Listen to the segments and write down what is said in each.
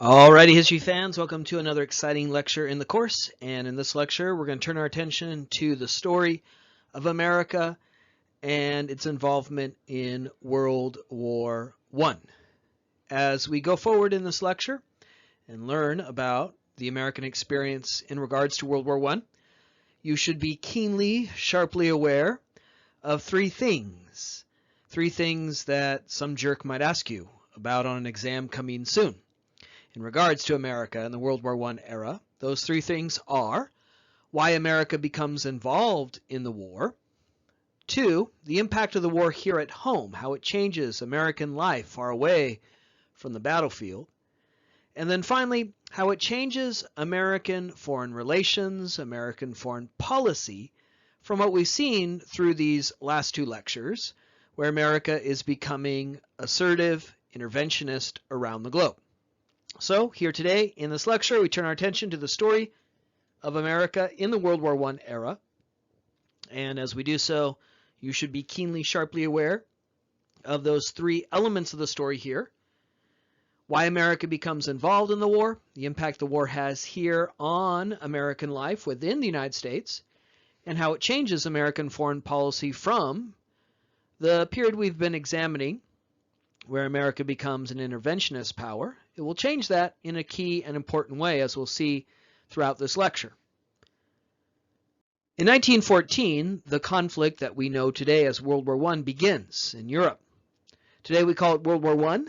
Alrighty, history fans, welcome to another exciting lecture in the course. And in this lecture, we're going to turn our attention to the story of America and its involvement in World War I. As we go forward in this lecture and learn about the American experience in regards to World War I, you should be keenly, sharply aware of three things that some jerk might ask you about on an exam coming soon. In regards to America in the World War I era, those three things are: why America becomes involved in the war; two, the impact of the war here at home, how it changes American life far away from the battlefield; and then finally, how it changes American foreign relations, American foreign policy from what we've seen through these last two lectures, where America is becoming assertive, interventionist around the globe. So here today in this lecture, we turn our attention to the story of America in the World War I era. And as we do so, you should be keenly, sharply aware of those three elements of the story here: why America becomes involved in the war, the impact the war has here on American life within the United States, and how it changes American foreign policy from the period we've been examining, where America becomes an interventionist power. It will change that in a key and important way, as we'll see throughout this lecture. In 1914, the conflict that we know today as World War I begins in Europe. Today we call it World War I,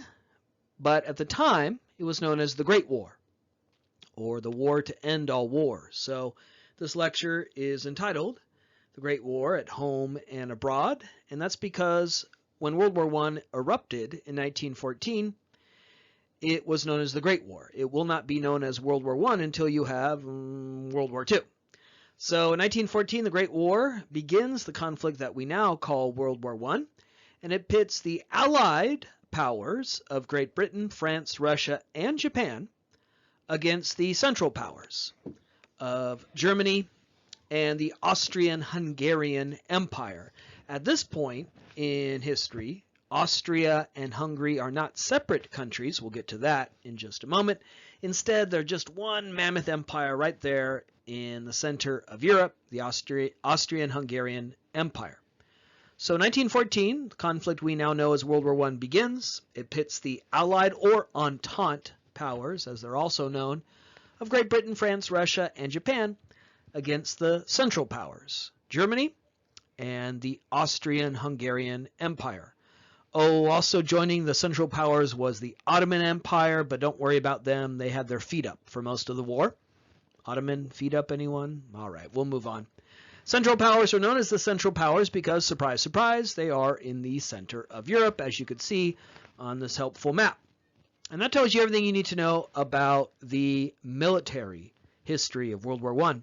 but at the time it was known as the Great War, or the War to End All Wars. So this lecture is entitled The Great War at Home and Abroad, and that's because when World War I erupted in 1914, it was known as the Great War. It will not be known as World War I until you have World War II. So in 1914, the Great War begins the conflict that we now call World War I, and it pits the Allied powers of Great Britain, France, Russia, and Japan against the Central powers of Germany and the Austrian-Hungarian Empire. At this point in history, Austria and Hungary are not separate countries. We'll get to that in just a moment. Instead, they're just one mammoth empire right there in the center of Europe, the Austrian-Hungarian Empire. So 1914, the conflict we now know as World War I begins. It pits the Allied or Entente powers, as they're also known, of Great Britain, France, Russia, and Japan against the Central powers, Germany and the Austrian-Hungarian Empire. Oh, also joining the Central Powers was the Ottoman Empire, but don't worry about them. They had their feet up for most of the war. Ottoman, feet up, anyone? All right, we'll move on. Central Powers are known as the Central Powers because, surprise, surprise, they are in the center of Europe, as you could see on this helpful map. And that tells you everything you need to know about the military history of World War I.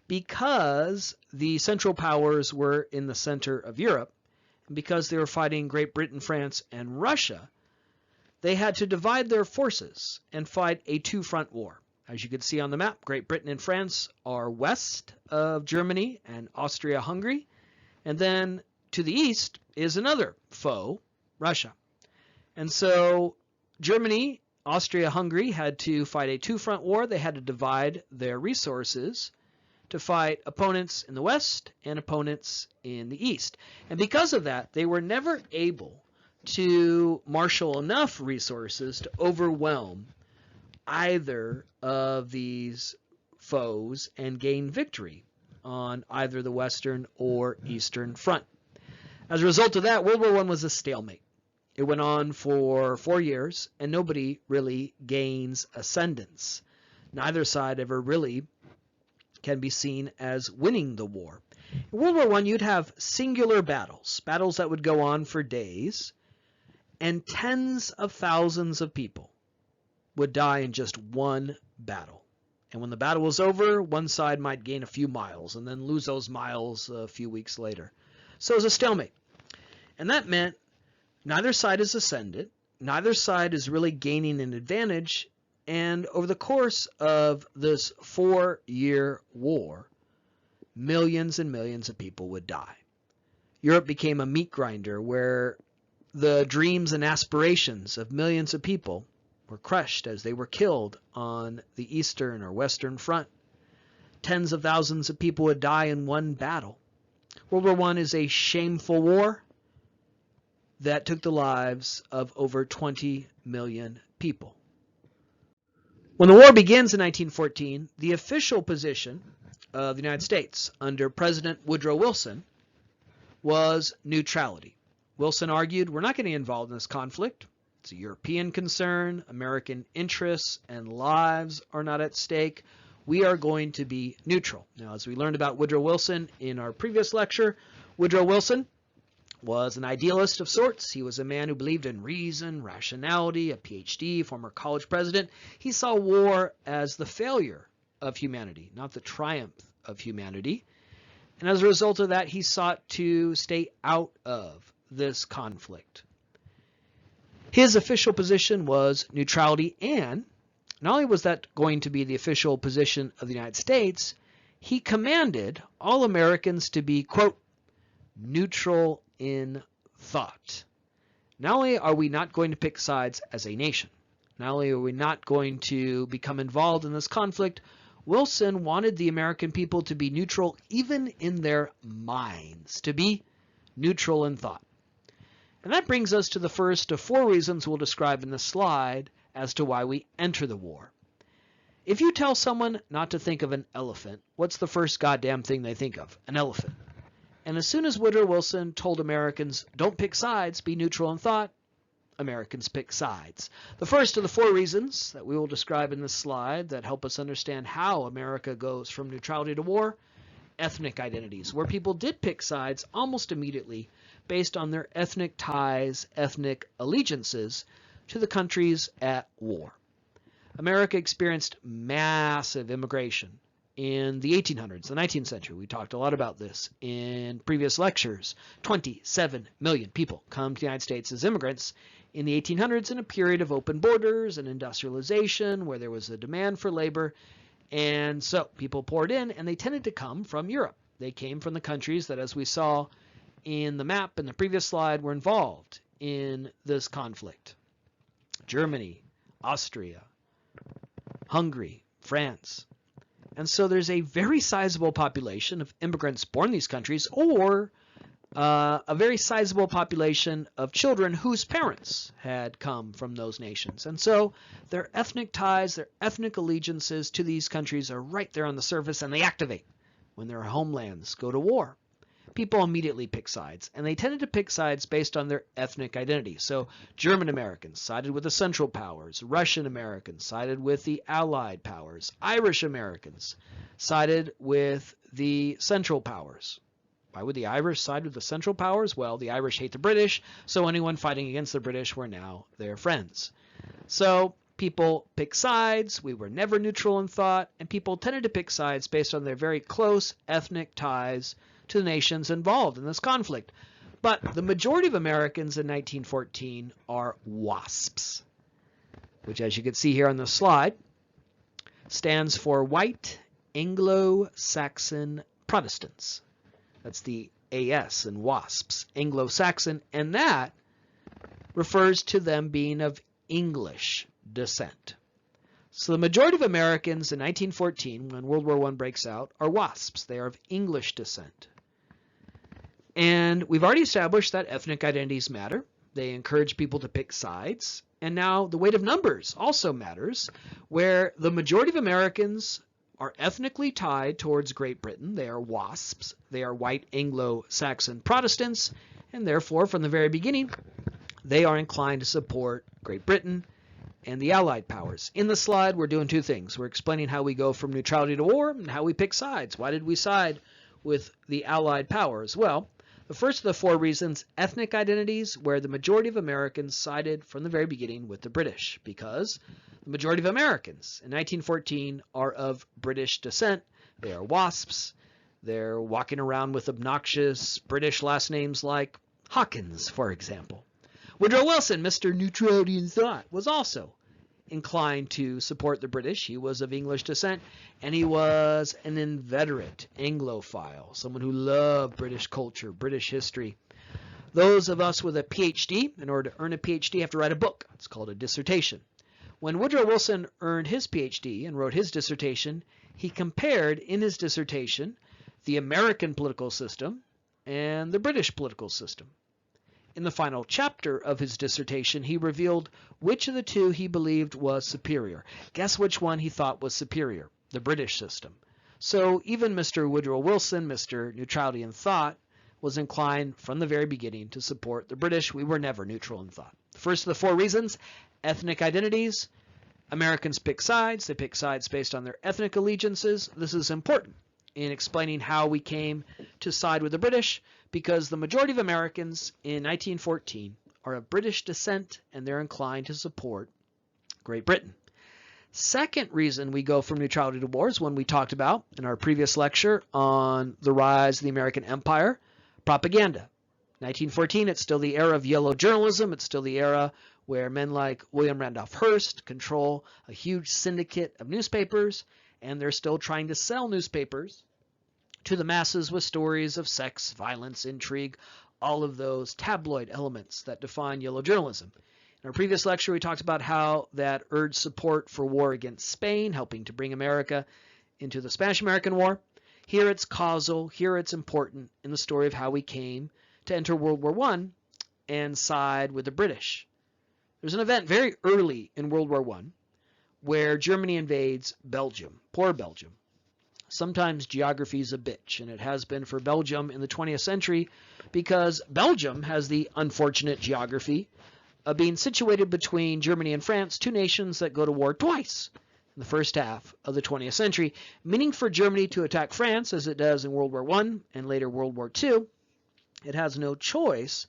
Because the Central Powers were in the center of Europe, and because they were fighting Great Britain, France, and Russia, they had to divide their forces and fight a two-front war. As you can see on the map, Great Britain and France are west of Germany and Austria-Hungary, and then to the east is another foe, Russia. And so Germany, Austria-Hungary had to fight a two-front war. They had to divide their resources to fight opponents in the west and opponents in the east. And because of that, they were never able to marshal enough resources to overwhelm either of these foes and gain victory on either the western or eastern front. As a result of that, World War I was a stalemate. It went on for 4 years, and nobody really gains ascendance. Neither side ever really can be seen as winning the war. In World War I, you'd have singular battles that would go on for days, and tens of thousands of people would die in just one battle. And when the battle was over, one side might gain a few miles and then lose those miles a few weeks later. So it was a stalemate. And that meant neither side is ascendant, neither side is really gaining an advantage. And over the course of this 4-year war, millions and millions of people would die. Europe became a meat grinder where the dreams and aspirations of millions of people were crushed as they were killed on the Eastern or Western Front. Tens of thousands of people would die in one battle. World War I is a shameful war that took the lives of over 20 million people. When the war begins in 1914, the official position of the United States under President Woodrow Wilson was neutrality. Wilson argued, we're not getting involved in this conflict. It's a European concern. American interests and lives are not at stake. We are going to be neutral. Now, as we learned about Woodrow Wilson in our previous lecture, Woodrow Wilson was an idealist of sorts. He was a man who believed in reason, rationality, a PhD, former college president. He saw war as the failure of humanity, not the triumph of humanity. And as a result of that, he sought to stay out of this conflict. His official position was neutrality, and not only was that going to be the official position of the United States, he commanded all Americans to be, quote, neutral in thought. Not only are we not going to pick sides as a nation, not only are we not going to become involved in this conflict, Wilson wanted the American people to be neutral even in their minds, to be neutral in thought. And that brings us to the first of four reasons we'll describe in this slide as to why we enter the war. If you tell someone not to think of an elephant, what's the first goddamn thing they think of? An elephant. And as soon as Woodrow Wilson told Americans, don't pick sides, be neutral in thought, Americans pick sides. The first of the four reasons that we will describe in this slide that help us understand how America goes from neutrality to war, ethnic identities, where people did pick sides almost immediately based on their ethnic ties, ethnic allegiances to the countries at war. America experienced massive immigration in the 1800s, the 19th century. We talked a lot about this in previous lectures. 27 million people come to the United States as immigrants in the 1800s in a period of open borders and industrialization where there was a demand for labor. And so people poured in, and they tended to come from Europe. They came from the countries that, as we saw in the map in the previous slide, were involved in this conflict. Germany, Austria, Hungary, France. And so there's a very sizable population of immigrants born in these countries, or a very sizable population of children whose parents had come from those nations. And so their ethnic ties, their ethnic allegiances to these countries are right there on the surface, and they activate when their homelands go to war. People immediately pick sides, and they tended to pick sides based on their ethnic identity. So German Americans sided with the Central Powers, Russian Americans sided with the Allied Powers, Irish Americans sided with the Central Powers. Why would the Irish side with the Central Powers? Well, the Irish hate the British, so anyone fighting against the British were now their friends. So people pick sides. We were never neutral in thought, and people tended to pick sides based on their very close ethnic ties to the nations involved in this conflict. But the majority of Americans in 1914 are WASPs, which, as you can see here on the slide, stands for White Anglo-Saxon Protestants. That's the AS in WASPs, Anglo-Saxon, and that refers to them being of English descent. So the majority of Americans in 1914, when World War I breaks out, are WASPs. They are of English descent. And we've already established that ethnic identities matter. They encourage people to pick sides. And now the weight of numbers also matters, where the majority of Americans are ethnically tied towards Great Britain. They are WASPs. They are white Anglo-Saxon Protestants. And therefore, from the very beginning, they are inclined to support Great Britain and the Allied powers. In the slide, we're doing two things. We're explaining how we go from neutrality to war and how we pick sides. Why did we side with the Allied powers? Well, the first of the four reasons, ethnic identities, where the majority of Americans sided from the very beginning with the British, because the majority of Americans in 1914 are of British descent. They are WASPs. They're walking around with obnoxious British last names like Hawkins, for example. Woodrow Wilson, Mr. Neutrality in Thought, was also inclined to support the British. He was of English descent, and he was an inveterate Anglophile, someone who loved British culture, British history. Those of us with a PhD, in order to earn a PhD, have to write a book. It's called a dissertation. When Woodrow Wilson earned his PhD and wrote his dissertation, he compared in his dissertation the American political system and the British political system. In the final chapter of his dissertation, he revealed which of the two he believed was superior. Guess which one he thought was superior? The British system. So even Mr. Woodrow Wilson, Mr. Neutrality in Thought, was inclined from the very beginning to support the British. We were never neutral in thought. First of the four reasons: ethnic identities. Americans pick sides. They pick sides based on their ethnic allegiances. This is important in explaining how we came to side with the British, because the majority of Americans in 1914 are of British descent and they're inclined to support Great Britain. Second reason we go from neutrality to war is one we talked about in our previous lecture on the rise of the American empire: propaganda. 1914, it's still the era of yellow journalism. It's still the era where men like William Randolph Hearst control a huge syndicate of newspapers, and they're still trying to sell newspapers to the masses with stories of sex, violence, intrigue, all of those tabloid elements that define yellow journalism. In our previous lecture, we talked about how that urged support for war against Spain, helping to bring America into the Spanish-American War. Here it's causal. Here it's important in the story of how we came to enter World War I and side with the British. There's an event very early in World War I where Germany invades Belgium. Poor Belgium. Sometimes geography is a bitch, and it has been for Belgium in the 20th century, because Belgium has the unfortunate geography of being situated between Germany and France, two nations that go to war twice in the first half of the 20th century, meaning for Germany to attack France, as it does in World War I and later World War II, it has no choice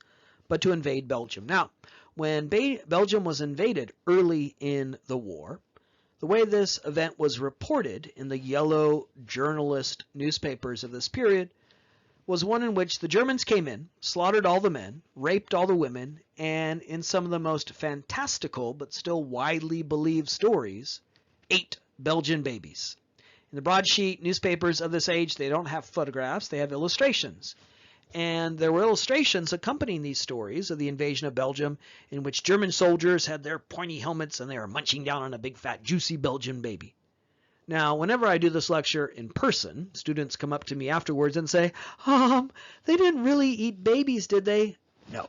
but to invade Belgium. Now, when Belgium was invaded early in the war, the way this event was reported in the yellow journalist newspapers of this period was one in which the Germans came in, slaughtered all the men, raped all the women, and in some of the most fantastical but still widely believed stories, ate Belgian babies. In the broadsheet newspapers of this age, they don't have photographs, they have illustrations. And there were illustrations accompanying these stories of the invasion of Belgium, in which German soldiers had their pointy helmets and they were munching down on a big fat juicy Belgian baby. Now, whenever I do this lecture in person, students come up to me afterwards and say, they didn't really eat babies, did they? No.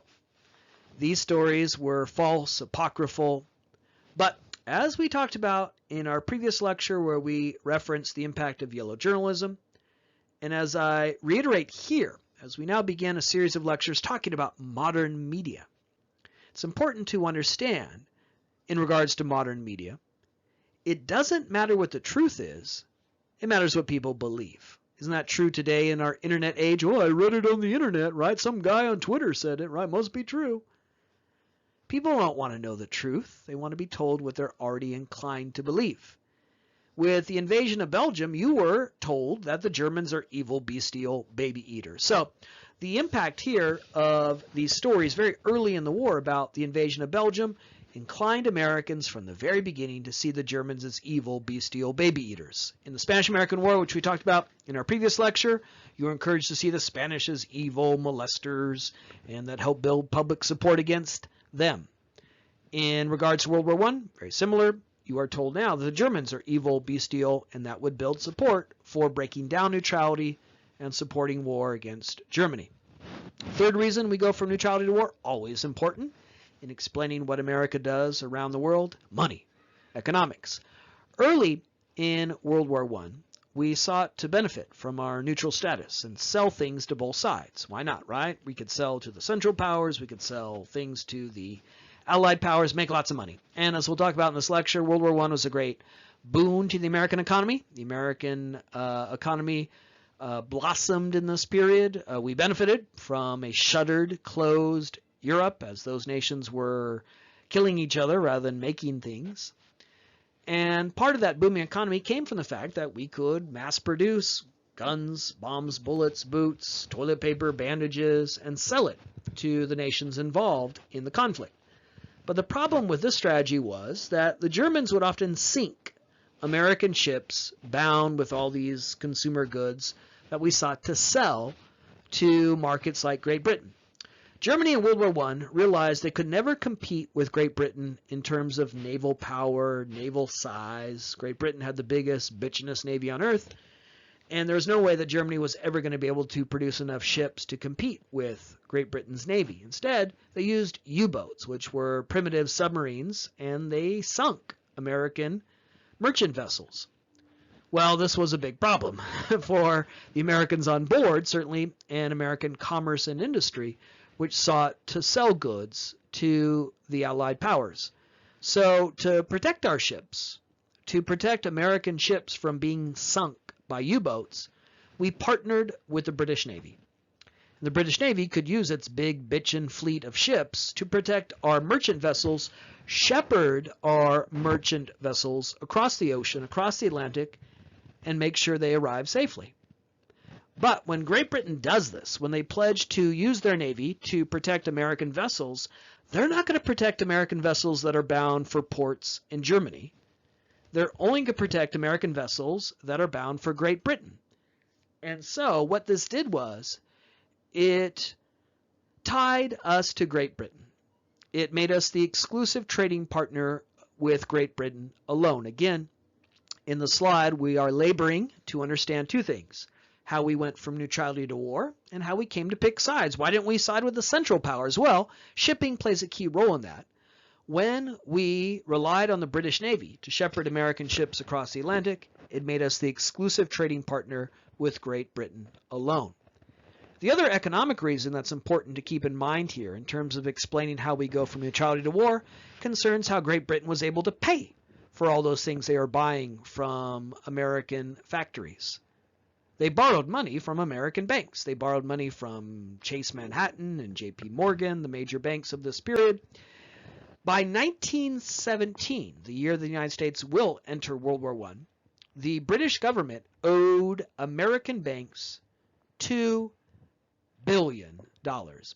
These stories were false, apocryphal. But as we talked about in our previous lecture where we referenced the impact of yellow journalism, and as I reiterate here, as we now begin a series of lectures talking about modern media, it's important to understand, in regards to modern media, it doesn't matter what the truth is, it matters what people believe. Isn't that true today in our internet age? Oh, I read it on the internet, right? Some guy on Twitter said it, right? Must be true. People don't want to know the truth. They want to be told what they're already inclined to believe. With the invasion of Belgium, you were told that the Germans are evil, bestial baby eaters. So the impact here of these stories very early in the war about the invasion of Belgium inclined Americans from the very beginning to see the Germans as evil, bestial baby eaters. In the Spanish-American War, which we talked about in our previous lecture, you were encouraged to see the Spanish as evil molesters, and that helped build public support against them. In regards to World War I, very similar. You are told now that the Germans are evil, bestial, and that would build support for breaking down neutrality and supporting war against Germany. Third reason we go from neutrality to war, always important in explaining what America does around the world: money, economics. Early in World War I, we sought to benefit from our neutral status and sell things to both sides. Why not, right? We could sell to the Central Powers, we could sell things to the Allied powers, make lots of money. And as we'll talk about in this lecture, World War I was a great boon to the American economy. The American economy blossomed in this period. We benefited from a shuttered, closed Europe, as those nations were killing each other rather than making things. And part of that booming economy came from the fact that we could mass produce guns, bombs, bullets, boots, toilet paper, bandages, and sell it to the nations involved in the conflict. But the problem with this strategy was that the Germans would often sink American ships bound with all these consumer goods that we sought to sell to markets like Great Britain. Germany in World War I realized they could never compete with Great Britain in terms of naval power, naval size. Great Britain had the biggest, bitchinest navy on earth, and there was no way that Germany was ever going to be able to produce enough ships to compete with Great Britain's navy. Instead, they used U-boats, which were primitive submarines, and they sunk American merchant vessels. Well, this was a big problem for the Americans on board, certainly, and American commerce and industry, which sought to sell goods to the Allied powers. So to protect our ships, to protect American ships from being sunk by U-boats, we partnered with the British Navy. The British Navy could use its big bitchin' fleet of ships to protect our merchant vessels, shepherd our merchant vessels across the ocean, across the Atlantic, and make sure they arrive safely. But when Great Britain does this, when they pledge to use their navy to protect American vessels, they're not going to protect American vessels that are bound for ports in Germany. They're only going to protect American vessels that are bound for Great Britain. And so what this did was it tied us to Great Britain. It made us the exclusive trading partner with Great Britain alone. Again, in the slide, we are laboring to understand two things: how we went from neutrality to war, and how we came to pick sides. Why didn't we side with the Central Powers? Well, shipping plays a key role in that. When we relied on the British Navy to shepherd American ships across the Atlantic, it made us the exclusive trading partner with Great Britain alone. The other economic reason that's important to keep in mind here in terms of explaining how we go from neutrality to war concerns how Great Britain was able to pay for all those things they are buying from American factories. They borrowed money from American banks. They borrowed money from Chase Manhattan and J.P. Morgan, the major banks of this period. By 1917, the year the United States will enter World War I, the British government owed American banks $2 billion,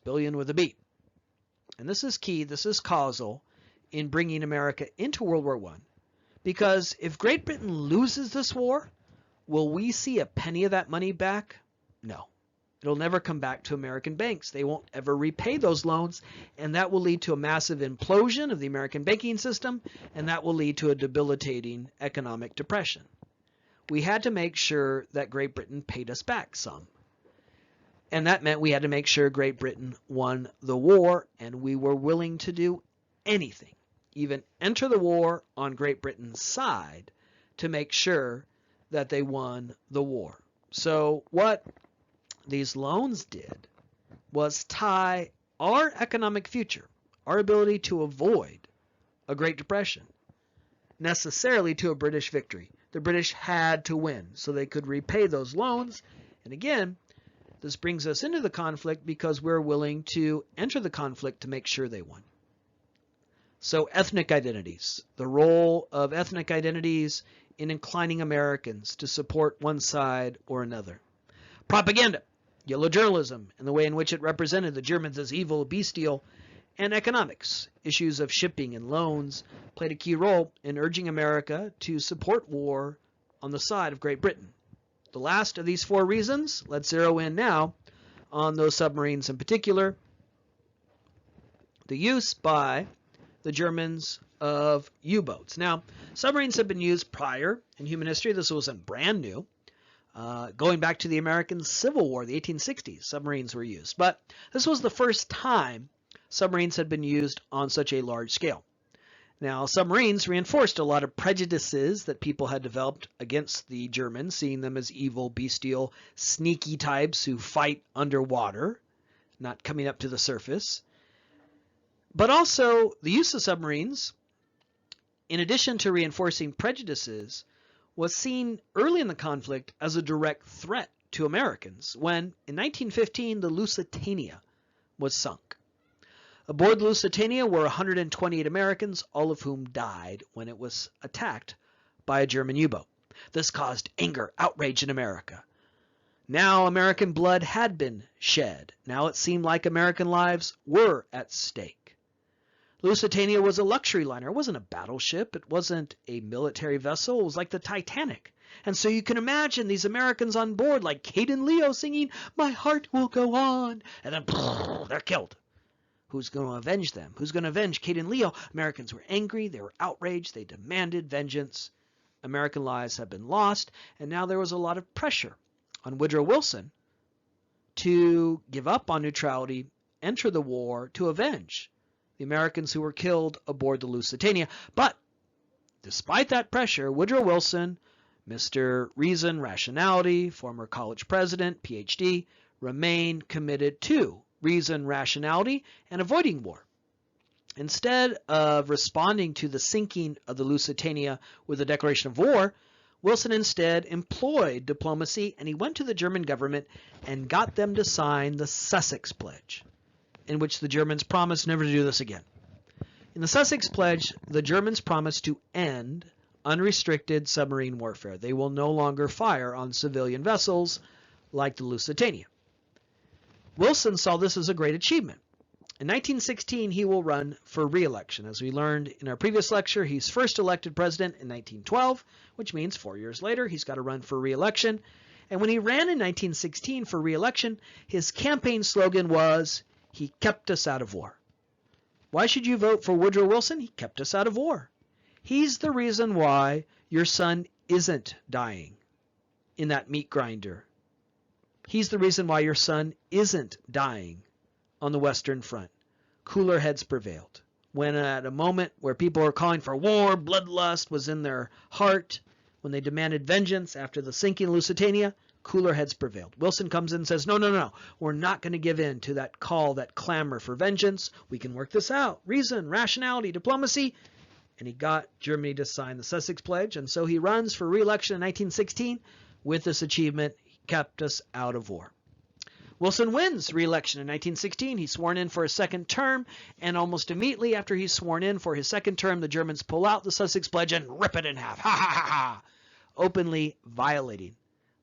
billion with a B. And this is key, this is causal in bringing America into World War I. Because if Great Britain loses this war, will we see a penny of that money back? No. It'll never come back to American banks. They won't ever repay those loans, and that will lead to a massive implosion of the American banking system, and that will lead to a debilitating economic depression. We had to make sure that Great Britain paid us back some. And that meant we had to make sure Great Britain won the war, and we were willing to do anything, even enter the war on Great Britain's side, to make sure that they won the war. So what these loans did was tie our economic future, our ability to avoid a Great Depression, necessarily to a British victory. The British had to win so they could repay those loans. And again, this brings us into the conflict because we're willing to enter the conflict to make sure they won. So ethnic identities, the role of ethnic identities in inclining Americans to support one side or another. Propaganda, yellow journalism, and the way in which it represented the Germans as evil, bestial, and economics, issues of shipping and loans, played a key role in urging America to support war on the side of Great Britain. The last of these four reasons, let's zero in now on those submarines in particular. The use by the Germans of U-boats. Now, submarines have been used prior in human history. This wasn't brand new. Going back to the American Civil War, the 1860s, submarines were used. But this was the first time submarines had been used on such a large scale. Now, submarines reinforced a lot of prejudices that people had developed against the Germans, seeing them as evil, bestial, sneaky types who fight underwater, not coming up to the surface. But also, the use of submarines, in addition to reinforcing prejudices, was seen early in the conflict as a direct threat to Americans when, in 1915, the Lusitania was sunk. Aboard the Lusitania were 128 Americans, all of whom died when it was attacked by a German U-boat. This caused anger, outrage in America. Now American blood had been shed. Now it seemed like American lives were at stake. Lusitania was a luxury liner. It wasn't a battleship. It wasn't a military vessel. It was like the Titanic. And so you can imagine these Americans on board like Kate and Leo singing, "My heart will go on." And then they're killed. Who's going to avenge them? Who's going to avenge Kate and Leo? Americans were angry. They were outraged. They demanded vengeance. American lives have been lost. And now there was a lot of pressure on Woodrow Wilson to give up on neutrality, enter the war to avenge the Americans who were killed aboard the Lusitania. But despite that pressure, Woodrow Wilson, Mr. Reason, Rationality, former college president, PhD, remained committed to reason, rationality, and avoiding war. Instead of responding to the sinking of the Lusitania with a declaration of war, Wilson instead employed diplomacy, and he went to the German government and got them to sign the Sussex Pledge, in which the Germans promised never to do this again. In the Sussex Pledge, the Germans promised to end unrestricted submarine warfare. They will no longer fire on civilian vessels like the Lusitania. Wilson saw this as a great achievement. In 1916, he will run for re-election. As we learned in our previous lecture, he's first elected president in 1912, which means 4 years later he's got to run for re-election. And when he ran in 1916 for re-election, his campaign slogan was, "He kept us out of war." Why should you vote for Woodrow Wilson? He kept us out of war. He's the reason why your son isn't dying in that meat grinder. He's the reason why your son isn't dying on the Western Front. Cooler heads prevailed. When at a moment where people were calling for war, bloodlust was in their heart, when they demanded vengeance after the sinking Lusitania, cooler heads prevailed. Wilson comes in and says, no, we're not going to give in to that call, that clamor for vengeance. We can work this out. Reason, rationality, diplomacy. And he got Germany to sign the Sussex Pledge, and so he runs for re-election in 1916 with this achievement. He kept us out of war. Wilson wins re-election in 1916. He's sworn in for a second term, and almost immediately after he's sworn in for his second term, the Germans pull out the Sussex Pledge and rip it in half. Ha ha ha ha! Openly violating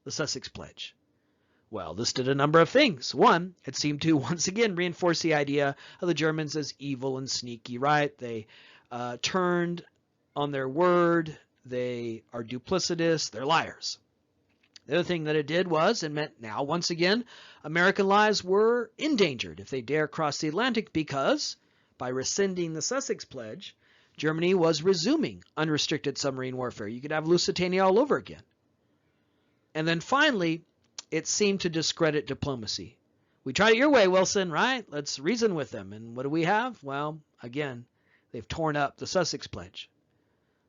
the Sussex Pledge. Well, this did a number of things. One, it seemed to once again reinforce the idea of the Germans as evil and sneaky, right? They turned on their word. They are duplicitous. They're liars. The other thing that it did was it meant now, once again, American lives were endangered if they dare cross the Atlantic, because by rescinding the Sussex Pledge, Germany was resuming unrestricted submarine warfare. You could have Lusitania all over again. And then finally, it seemed to discredit diplomacy. We tried it your way, Wilson, right? Let's reason with them. And what do we have? Well, again, they've torn up the Sussex Pledge.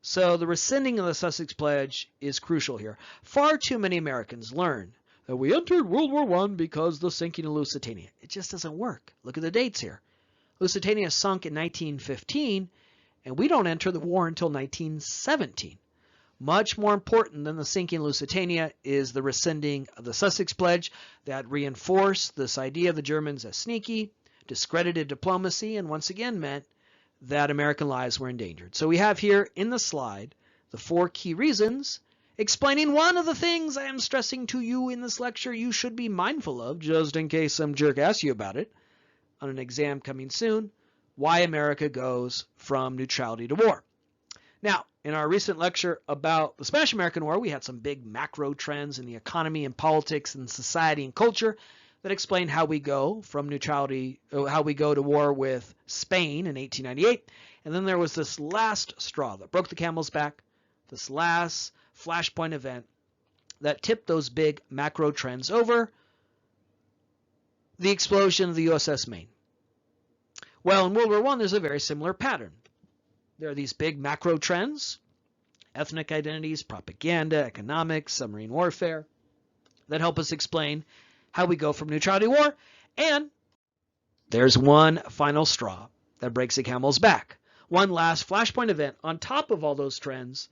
So the rescinding of the Sussex Pledge is crucial here. Far too many Americans learn that we entered World War I because the sinking of Lusitania. It just doesn't work. Look at the dates here. Lusitania sunk in 1915, and we don't enter the war until 1917. Much more important than the sinking Lusitania is the rescinding of the Sussex Pledge that reinforced this idea of the Germans as sneaky, discredited diplomacy, and once again meant that American lives were endangered. So we have here in the slide the 4 key reasons explaining one of the things I am stressing to you in this lecture you should be mindful of, just in case some jerk asks you about it on an exam coming soon, why America goes from neutrality to war. Now, in our recent lecture about the Spanish-American War, we had some big macro trends in the economy and politics and society and culture that explain how we go from neutrality, how we go to war with Spain in 1898. And then there was this last straw that broke the camel's back, this last flashpoint event that tipped those big macro trends over, the explosion of the USS Maine. Well, in World War I, there's a very similar pattern. There are these big macro trends, ethnic identities, propaganda, economics, submarine warfare, that help us explain how we go from neutrality to war. And there's one final straw that breaks the camel's back. One last flashpoint event on top of all those trends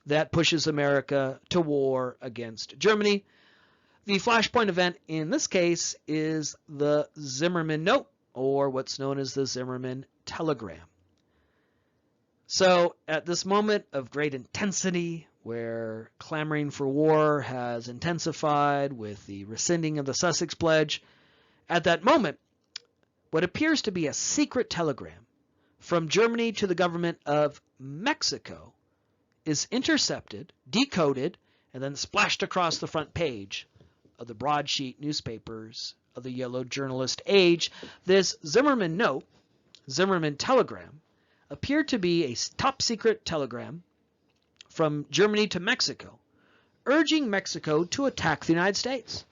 that pushes America to war against Germany. The flashpoint event in this case is the Zimmerman note, or what's known as the Zimmerman telegram. So at this moment of great intensity, where clamoring for war has intensified with the rescinding of the Sussex Pledge, at that moment, what appears to be a secret telegram from Germany to the government of Mexico is intercepted, decoded, and then splashed across the front page of the broadsheet newspapers of the yellow journalist age, this Zimmerman note, Zimmerman telegram, appeared to be a top-secret telegram from Germany to Mexico, urging Mexico to attack the United States.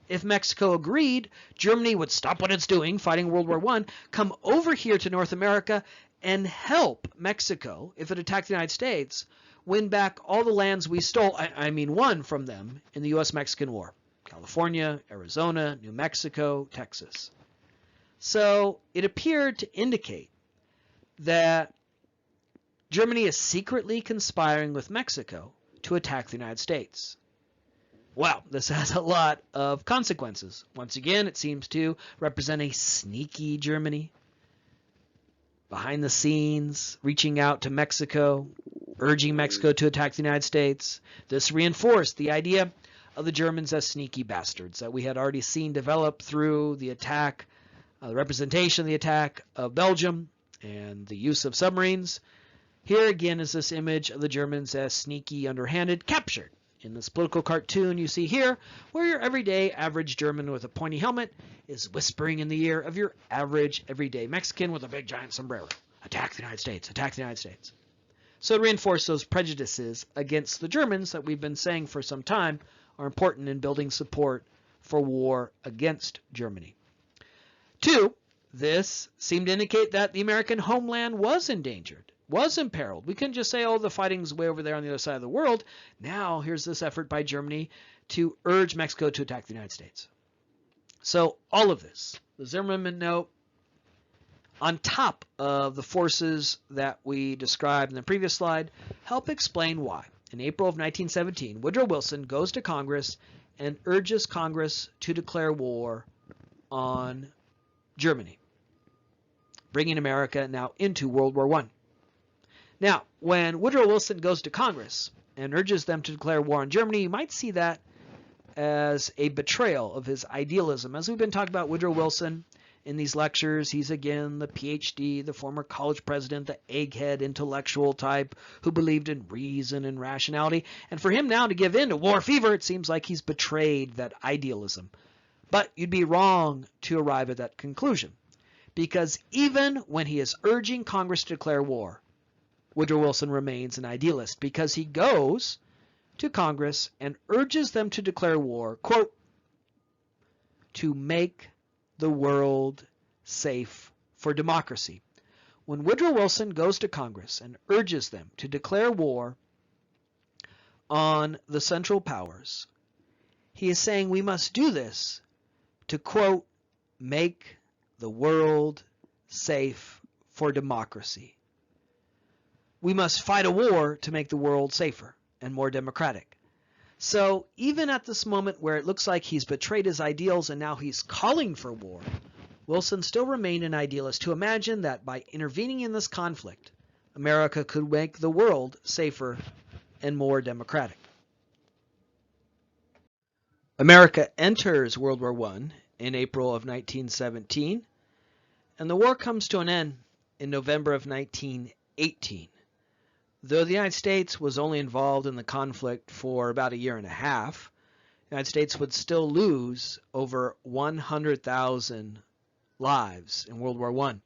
If Mexico agreed, Germany would stop what it's doing, fighting World War I, come over here to North America and help Mexico, if it attacked the United States, win back all the lands we stole, won from them in the U.S.-Mexican War. California, Arizona, New Mexico, Texas. So it appeared to indicate that Germany is secretly conspiring with Mexico to attack the United States. Well, this has a lot of consequences. Once again, it seems to represent a sneaky Germany, behind the scenes, reaching out to Mexico, urging Mexico to attack the United States. This reinforced the idea of the Germans as sneaky bastards that we had already seen develop through the attack, the representation of the attack of Belgium and the use of submarines. Here again is this image of the Germans as sneaky, underhanded, captured. In this political cartoon you see here, where your everyday average German with a pointy helmet is whispering in the ear of your average everyday Mexican with a big giant sombrero. Attack the United States, attack the United States. So to reinforce those prejudices against the Germans that we've been saying for some time are important in building support for war against Germany. 2, this seemed to indicate that the American homeland was endangered, was imperiled. We couldn't just say, oh, the fighting's way over there on the other side of the world. Now here's this effort by Germany to urge Mexico to attack the United States. So all of this, the Zimmerman note, on top of the forces that we described in the previous slide, help explain why. In April of 1917, Woodrow Wilson goes to Congress and urges Congress to declare war on Germany, bringing America now into World War I. Now, when Woodrow Wilson goes to Congress and urges them to declare war on Germany, you might see that as a betrayal of his idealism. As we've been talking about Woodrow Wilson in these lectures, he's again the PhD, the former college president, the egghead intellectual type who believed in reason and rationality. And for him now to give in to war fever, it seems like he's betrayed that idealism. But you'd be wrong to arrive at that conclusion, because even when he is urging Congress to declare war, Woodrow Wilson remains an idealist, because he goes to Congress and urges them to declare war, quote, to make the world safe for democracy. When Woodrow Wilson goes to Congress and urges them to declare war on the Central Powers, he is saying we must do this to, quote, make the world safe for democracy. We must fight a war to make the world safer and more democratic. So even at this moment where it looks like he's betrayed his ideals and now he's calling for war, Wilson still remained an idealist who imagined that by intervening in this conflict, America could make the world safer and more democratic. America enters World War I in April of 1917, and the war comes to an end in November of 1918. Though the United States was only involved in the conflict for about a year and a half, the United States would still lose over 100,000 lives in World War I.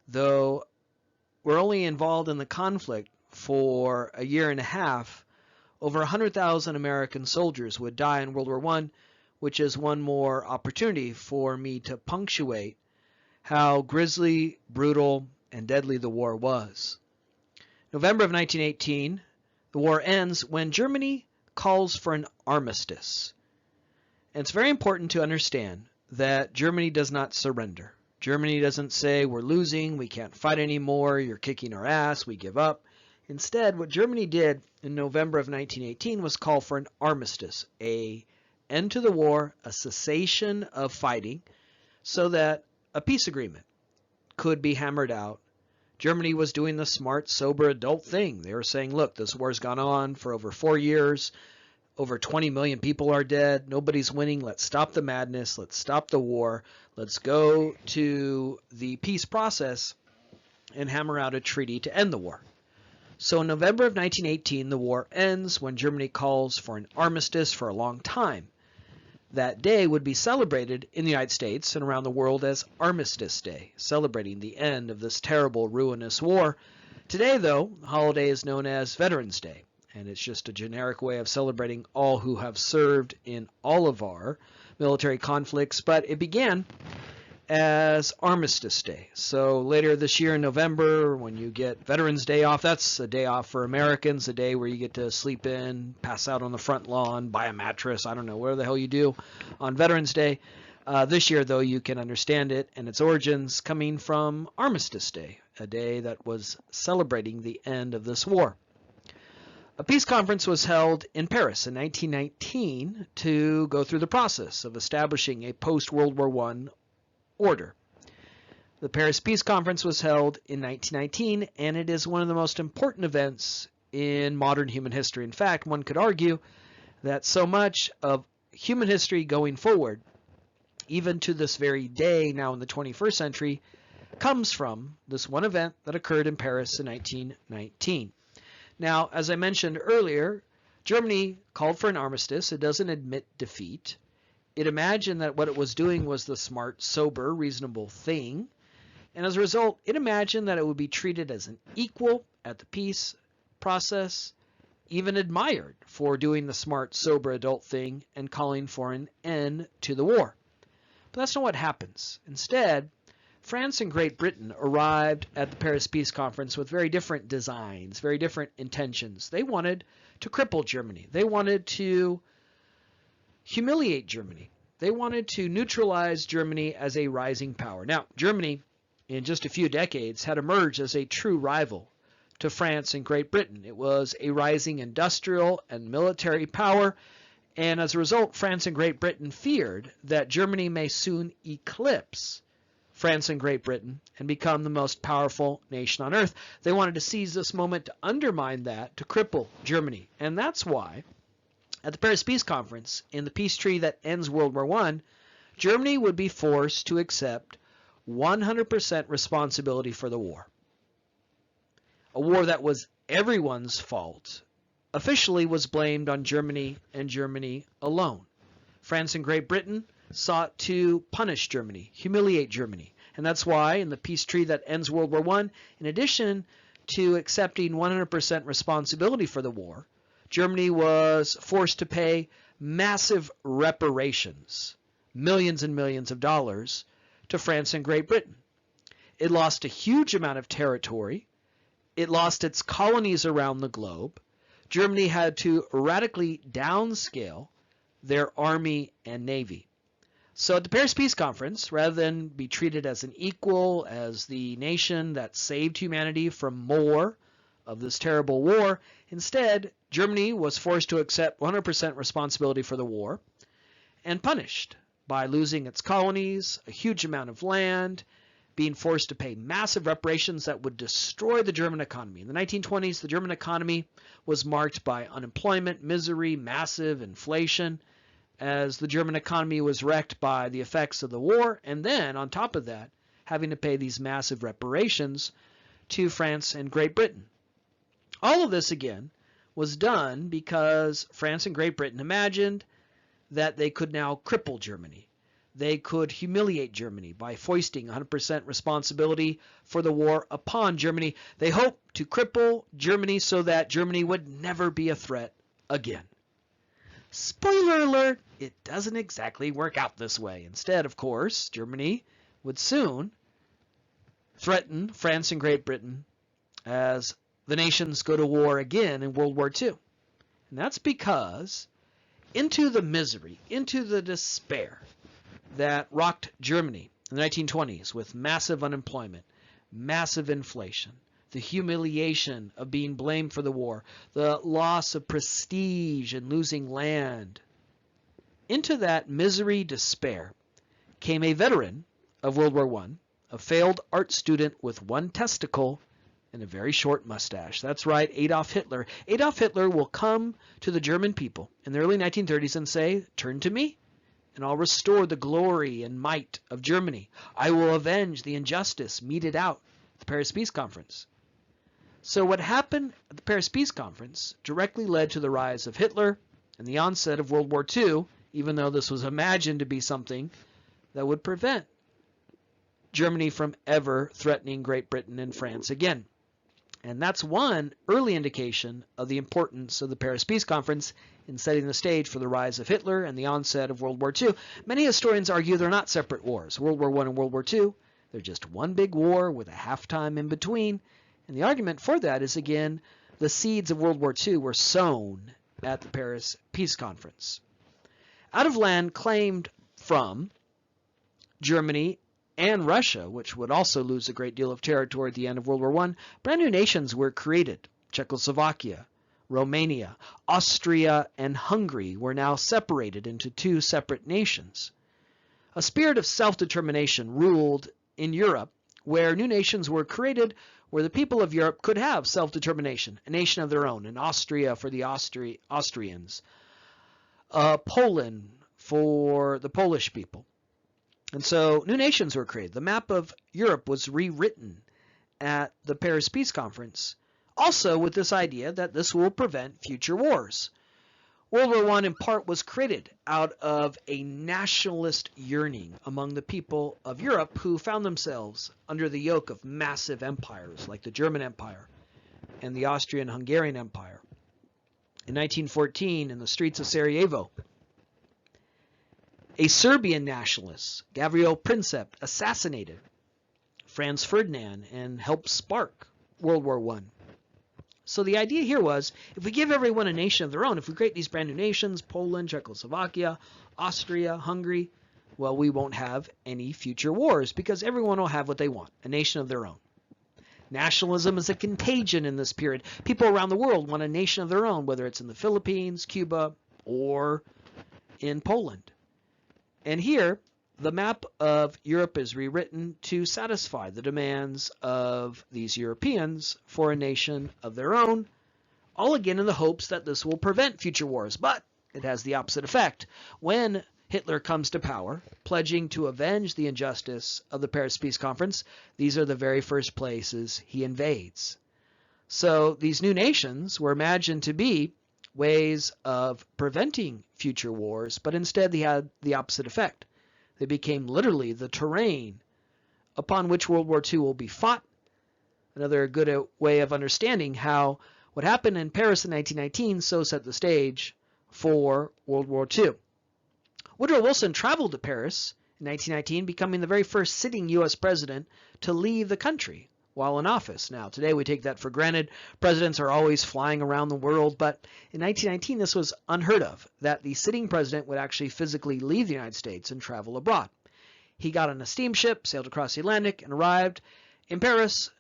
Though we're only involved in the conflict for a year and a half, over 100,000 American soldiers would die in World War I, which is one more opportunity for me to punctuate how grisly, brutal, and deadly the war was. November of 1918, the war ends when Germany calls for an armistice. And it's very important to understand that Germany does not surrender. Germany doesn't say, we're losing, we can't fight anymore, you're kicking our ass, we give up. Instead, what Germany did in November of 1918 was call for an armistice, an end to the war, a cessation of fighting, so that a peace agreement could be hammered out. Germany was doing the smart, sober, adult thing. They were saying, look, this war's gone on for over 4 years. Over 20 million people are dead. Nobody's winning. Let's stop the madness. Let's stop the war. Let's go to the peace process and hammer out a treaty to end the war. So in November of 1918, the war ends when Germany calls for an armistice for a long time. That day would be celebrated in the United States and around the world as Armistice Day, celebrating the end of this terrible, ruinous war. Today, though, the holiday is known as Veterans Day, and it's just a generic way of celebrating all who have served in all of our military conflicts, but it began as Armistice Day. So later this year in November, when you get Veterans Day off, that's a day off for Americans, a day where you get to sleep in, pass out on the front lawn, buy a mattress, I don't know, whatever the hell you do on Veterans Day. This year, though, you can understand it and its origins coming from Armistice Day, a day that was celebrating the end of this war. A peace conference was held in Paris in 1919 to go through the process of establishing a post-World War I order. The Paris Peace Conference was held in 1919, and it is one of the most important events in modern human history. In fact, one could argue that so much of human history going forward, even to this very day now in the 21st century, comes from this one event that occurred in Paris in 1919. Now, as I mentioned earlier, Germany called for an armistice. It doesn't admit defeat. It imagined that what it was doing was the smart, sober, reasonable thing. And as a result, it imagined that it would be treated as an equal at the peace process, even admired for doing the smart, sober, adult thing and calling for an end to the war. But that's not what happens. Instead, France and Great Britain arrived at the Paris Peace Conference with very different designs, very different intentions. They wanted to cripple Germany. They wanted to humiliate Germany. They wanted to neutralize Germany as a rising power. Now, Germany, in just a few decades, had emerged as a true rival to France and Great Britain. It was a rising industrial and military power, and as a result, France and Great Britain feared that Germany may soon eclipse France and Great Britain and become the most powerful nation on earth. They wanted to seize this moment to undermine that, to cripple Germany. And that's why at the Paris Peace Conference, in the peace treaty that ends World War I, Germany would be forced to accept 100% responsibility for the war. A war that was everyone's fault officially was blamed on Germany and Germany alone. France and Great Britain sought to punish Germany, humiliate Germany. And that's why in the peace treaty that ends World War I, in addition to accepting 100% responsibility for the war, Germany was forced to pay massive reparations, millions and millions of dollars, to France and Great Britain. It lost a huge amount of territory. It lost its colonies around the globe. Germany had to radically downscale their army and navy. So at the Paris Peace Conference, rather than be treated as an equal, as the nation that saved humanity from more of this terrible war, instead, Germany was forced to accept 100% responsibility for the war and punished by losing its colonies, a huge amount of land, being forced to pay massive reparations that would destroy the German economy. In the 1920s, the German economy was marked by unemployment, misery, massive inflation, as the German economy was wrecked by the effects of the war, and then, on top of that, having to pay these massive reparations to France and Great Britain. All of this, again, was done because France and Great Britain imagined that they could now cripple Germany. They could humiliate Germany by foisting 100% responsibility for the war upon Germany. They hoped to cripple Germany so that Germany would never be a threat again. Spoiler alert, it doesn't exactly work out this way. Instead, of course, Germany would soon threaten France and Great Britain as the nations go to war again in World War II. And that's because into the misery, into the despair that rocked Germany in the 1920s with massive unemployment, massive inflation, the humiliation of being blamed for the war, the loss of prestige and losing land. Into that misery, despair, came a veteran of World War I, a failed art student with one testicle and a very short mustache. That's right, Adolf Hitler. Adolf Hitler will come to the German people in the early 1930s and say, "Turn to me, and I'll restore the glory and might of Germany. I will avenge the injustice meted out at the Paris Peace Conference." So what happened at the Paris Peace Conference directly led to the rise of Hitler and the onset of World War II even though this was imagined to be something that would prevent Germany from ever threatening Great Britain and France again. And that's one early indication of the importance of the Paris Peace Conference in setting the stage for the rise of Hitler and the onset of World War II. Many historians argue they're not separate wars. World War I and World War II, they're just one big war with a halftime in between. And the argument for that is, again, the seeds of World War II were sown at the Paris Peace Conference. Out of land claimed from Germany and Russia, which would also lose a great deal of territory at the end of World War I, brand new nations were created. Czechoslovakia, Romania, Austria, and Hungary were now separated into two separate nations. A spirit of self-determination ruled in Europe, where new nations were created, where the people of Europe could have self-determination, a nation of their own, in Austria for the Austrians, Poland for the Polish people. And so new nations were created. The map of Europe was rewritten at the Paris Peace Conference, also with this idea that this will prevent future wars. World War I in part was created out of a nationalist yearning among the people of Europe who found themselves under the yoke of massive empires like the German Empire and the Austrian-Hungarian Empire. In 1914, in the streets of Sarajevo, a Serbian nationalist, Gavrilo Princip, assassinated Franz Ferdinand and helped spark World War I. So the idea here was, if we give everyone a nation of their own, if we create these brand new nations, Poland, Czechoslovakia, Austria, Hungary, well, we won't have any future wars because everyone will have what they want, a nation of their own. Nationalism is a contagion in this period. People around the world want a nation of their own, whether it's in the Philippines, Cuba, or in Poland. And here, the map of Europe is rewritten to satisfy the demands of these Europeans for a nation of their own, all again in the hopes that this will prevent future wars. But it has the opposite effect. When Hitler comes to power, pledging to avenge the injustice of the Paris Peace Conference, these are the very first places he invades. So these new nations were imagined to be ways of preventing future wars, but instead they had the opposite effect. They became literally the terrain upon which World War II will be fought. Another good way of understanding how what happened in Paris in 1919 so set the stage for World War II. Woodrow Wilson traveled to Paris in 1919, becoming the very first sitting U.S. president to leave the country while in office. Now, today we take that for granted. Presidents are always flying around the world, but in 1919 this was unheard of, that the sitting president would actually physically leave the United States and travel abroad. He got on a steamship, sailed across the Atlantic, and arrived in Paris,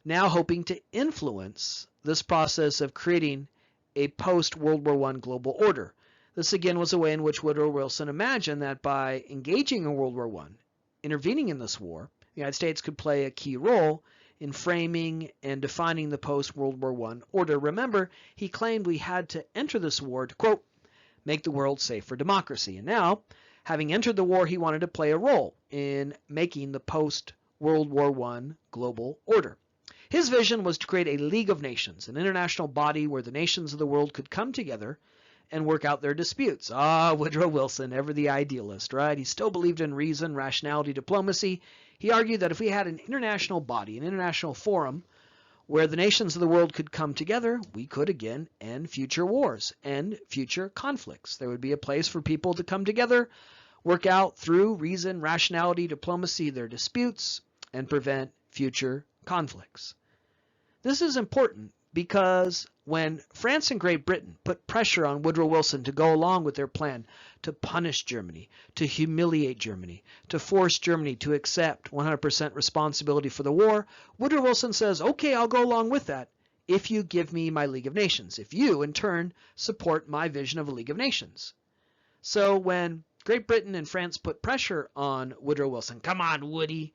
now hoping to influence this process of creating a post-World War I global order. This again was a way in which Woodrow Wilson imagined that by engaging in World War I, intervening in this war, the United States could play a key role in framing and defining the post-World War I order. Remember, he claimed we had to enter this war to, quote, make the world safe for democracy. And now, having entered the war, he wanted to play a role in making the post-World War I global order. His vision was to create a League of Nations, an international body where the nations of the world could come together and work out their disputes. Woodrow Wilson, ever the idealist, right? He still believed in reason, rationality, diplomacy. He argued that if we had an international body, an international forum, where the nations of the world could come together, we could again end future wars, end future conflicts. There would be a place for people to come together, work out through reason, rationality, diplomacy their disputes, and prevent future conflicts. This is important because when France and Great Britain put pressure on Woodrow Wilson to go along with their plan to punish Germany, to humiliate Germany, to force Germany to accept 100% responsibility for the war, Woodrow Wilson says, okay, I'll go along with that if you give me my League of Nations, if you, in turn, support my vision of a League of Nations. So when Great Britain and France put pressure on Woodrow Wilson, come on, Woody,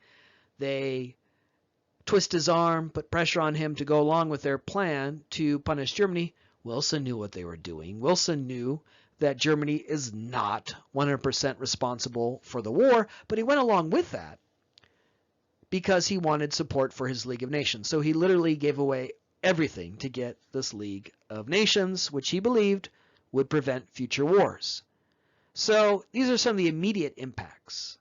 they twist his arm, put pressure on him to go along with their plan to punish Germany. Wilson knew what they were doing. Wilson knew that Germany is not 100% responsible for the war, but he went along with that because he wanted support for his League of Nations. So he literally gave away everything to get this League of Nations, which he believed would prevent future wars. So these are some of the immediate impacts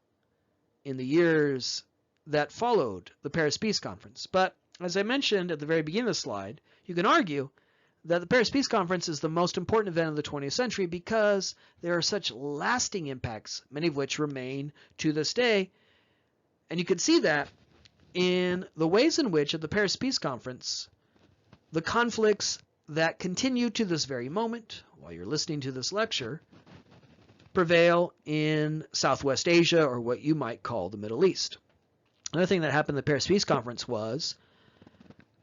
in the years that followed the Paris Peace Conference. But as I mentioned at the very beginning of the slide, you can argue that the Paris Peace Conference is the most important event of the 20th century because there are such lasting impacts, many of which remain to this day. And you can see that in the ways in which at the Paris Peace Conference, the conflicts that continue to this very moment, while you're listening to this lecture, prevail in Southwest Asia, or what you might call the Middle East. Another thing that happened at the Paris Peace Conference was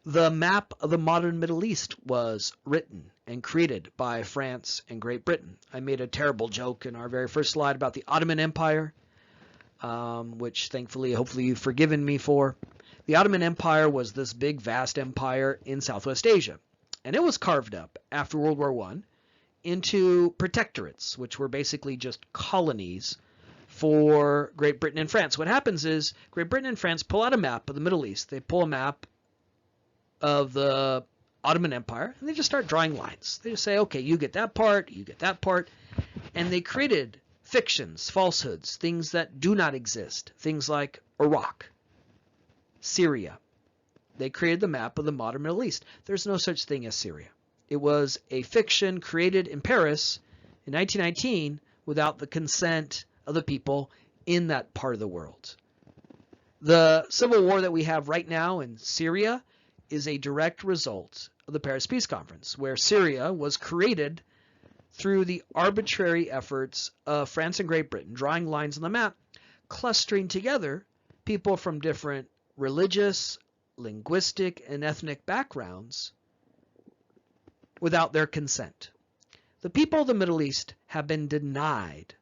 the map of the modern Middle East was written and created by France and Great Britain. I made a terrible joke in our very first slide about the Ottoman Empire, which thankfully, hopefully you've forgiven me for. The Ottoman Empire was this big, vast empire in Southwest Asia, and it was carved up after World War I into protectorates, which were basically just colonies for Great Britain and France. What happens is Great Britain and France pull out a map of the Middle East. They pull a map of the Ottoman Empire, and they just start drawing lines. They just say, okay, you get that part, you get that part. And they created fictions, falsehoods, things that do not exist, things like Iraq, Syria. They created the map of the modern Middle East. There's no such thing as Syria. It was a fiction created in Paris in 1919 without the consent of the people in that part of the world. The civil war that we have right now in Syria is a direct result of the Paris Peace Conference, where Syria was created through the arbitrary efforts of France and Great Britain, drawing lines on the map, clustering together people from different religious, linguistic, and ethnic backgrounds without their consent. The people of the Middle East have been denied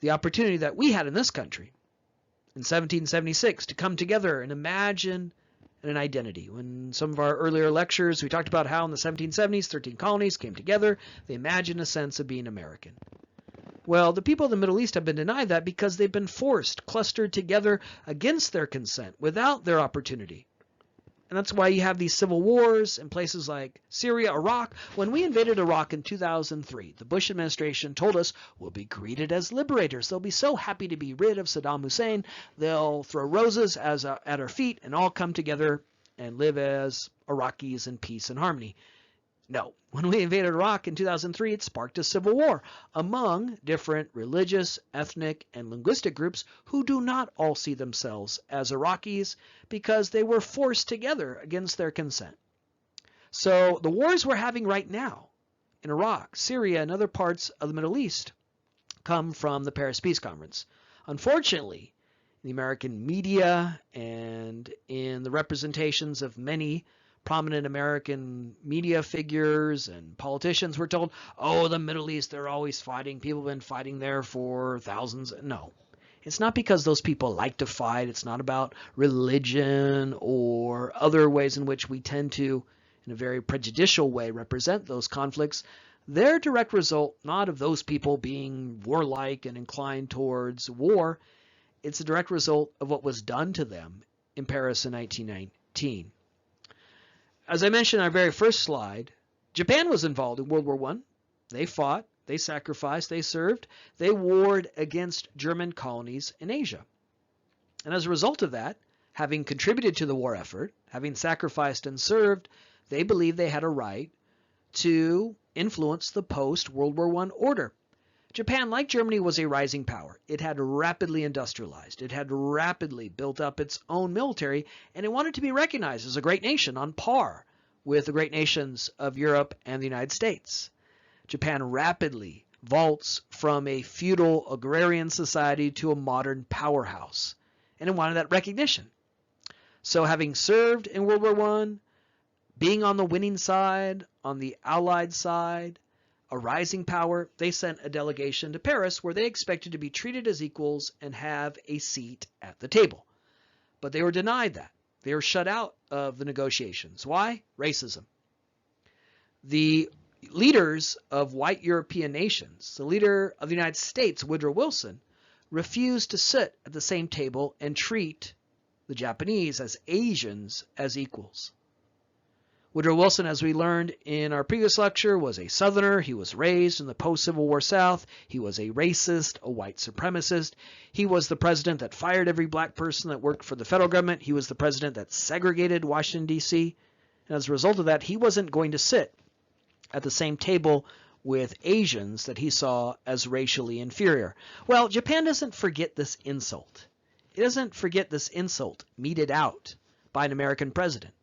the opportunity that we had in this country in 1776 to come together and imagine an identity. When some of our earlier lectures, we talked about how in the 1770s, 13 colonies came together. They imagined a sense of being American. Well, the people of the Middle East have been denied that because they've been forced, clustered together against their consent, without their opportunity. And that's why you have these civil wars in places like Syria, Iraq. When we invaded Iraq in 2003, the Bush administration told us we'll be greeted as liberators. They'll be so happy to be rid of Saddam Hussein. They'll throw roses at our feet and all come together and live as Iraqis in peace and harmony. No. When we invaded Iraq in 2003, it sparked a civil war among different religious, ethnic, and linguistic groups who do not all see themselves as Iraqis because they were forced together against their consent. So the wars we're having right now in Iraq, Syria, and other parts of the Middle East come from the Paris Peace Conference. Unfortunately, in the American media and in the representations of many prominent American media figures and politicians were told, oh, the Middle East, they're always fighting. People have been fighting there for thousands. No, it's not because those people like to fight. It's not about religion or other ways in which we tend to, in a very prejudicial way, represent those conflicts. They're a direct result not of those people being warlike and inclined towards war. It's a direct result of what was done to them in Paris in 1919. As I mentioned in our very first slide, Japan was involved in World War I. They fought, they sacrificed, they served, they warred against German colonies in Asia. And as a result of that, having contributed to the war effort, having sacrificed and served, they believed they had a right to influence the post-World War I order. Japan, like Germany, was a rising power. It had rapidly industrialized. It had rapidly built up its own military, and it wanted to be recognized as a great nation on par with the great nations of Europe and the United States. Japan rapidly vaults from a feudal agrarian society to a modern powerhouse, and it wanted that recognition. So having served in World War I, being on the winning side, on the Allied side, a rising power, they sent a delegation to Paris where they expected to be treated as equals and have a seat at the table. But they were denied that. They were shut out of the negotiations. Why? Racism. The leaders of white European nations, the leader of the United States, Woodrow Wilson, refused to sit at the same table and treat the Japanese as Asians as equals. Woodrow Wilson, as we learned in our previous lecture, was a Southerner. He was raised in the post-Civil War South. He was a racist, a white supremacist. He was the president that fired every black person that worked for the federal government. He was the president that segregated Washington, D.C. And as a result of that, he wasn't going to sit at the same table with Asians that he saw as racially inferior. Well, Japan doesn't forget this insult. It doesn't forget this insult meted out by an American president.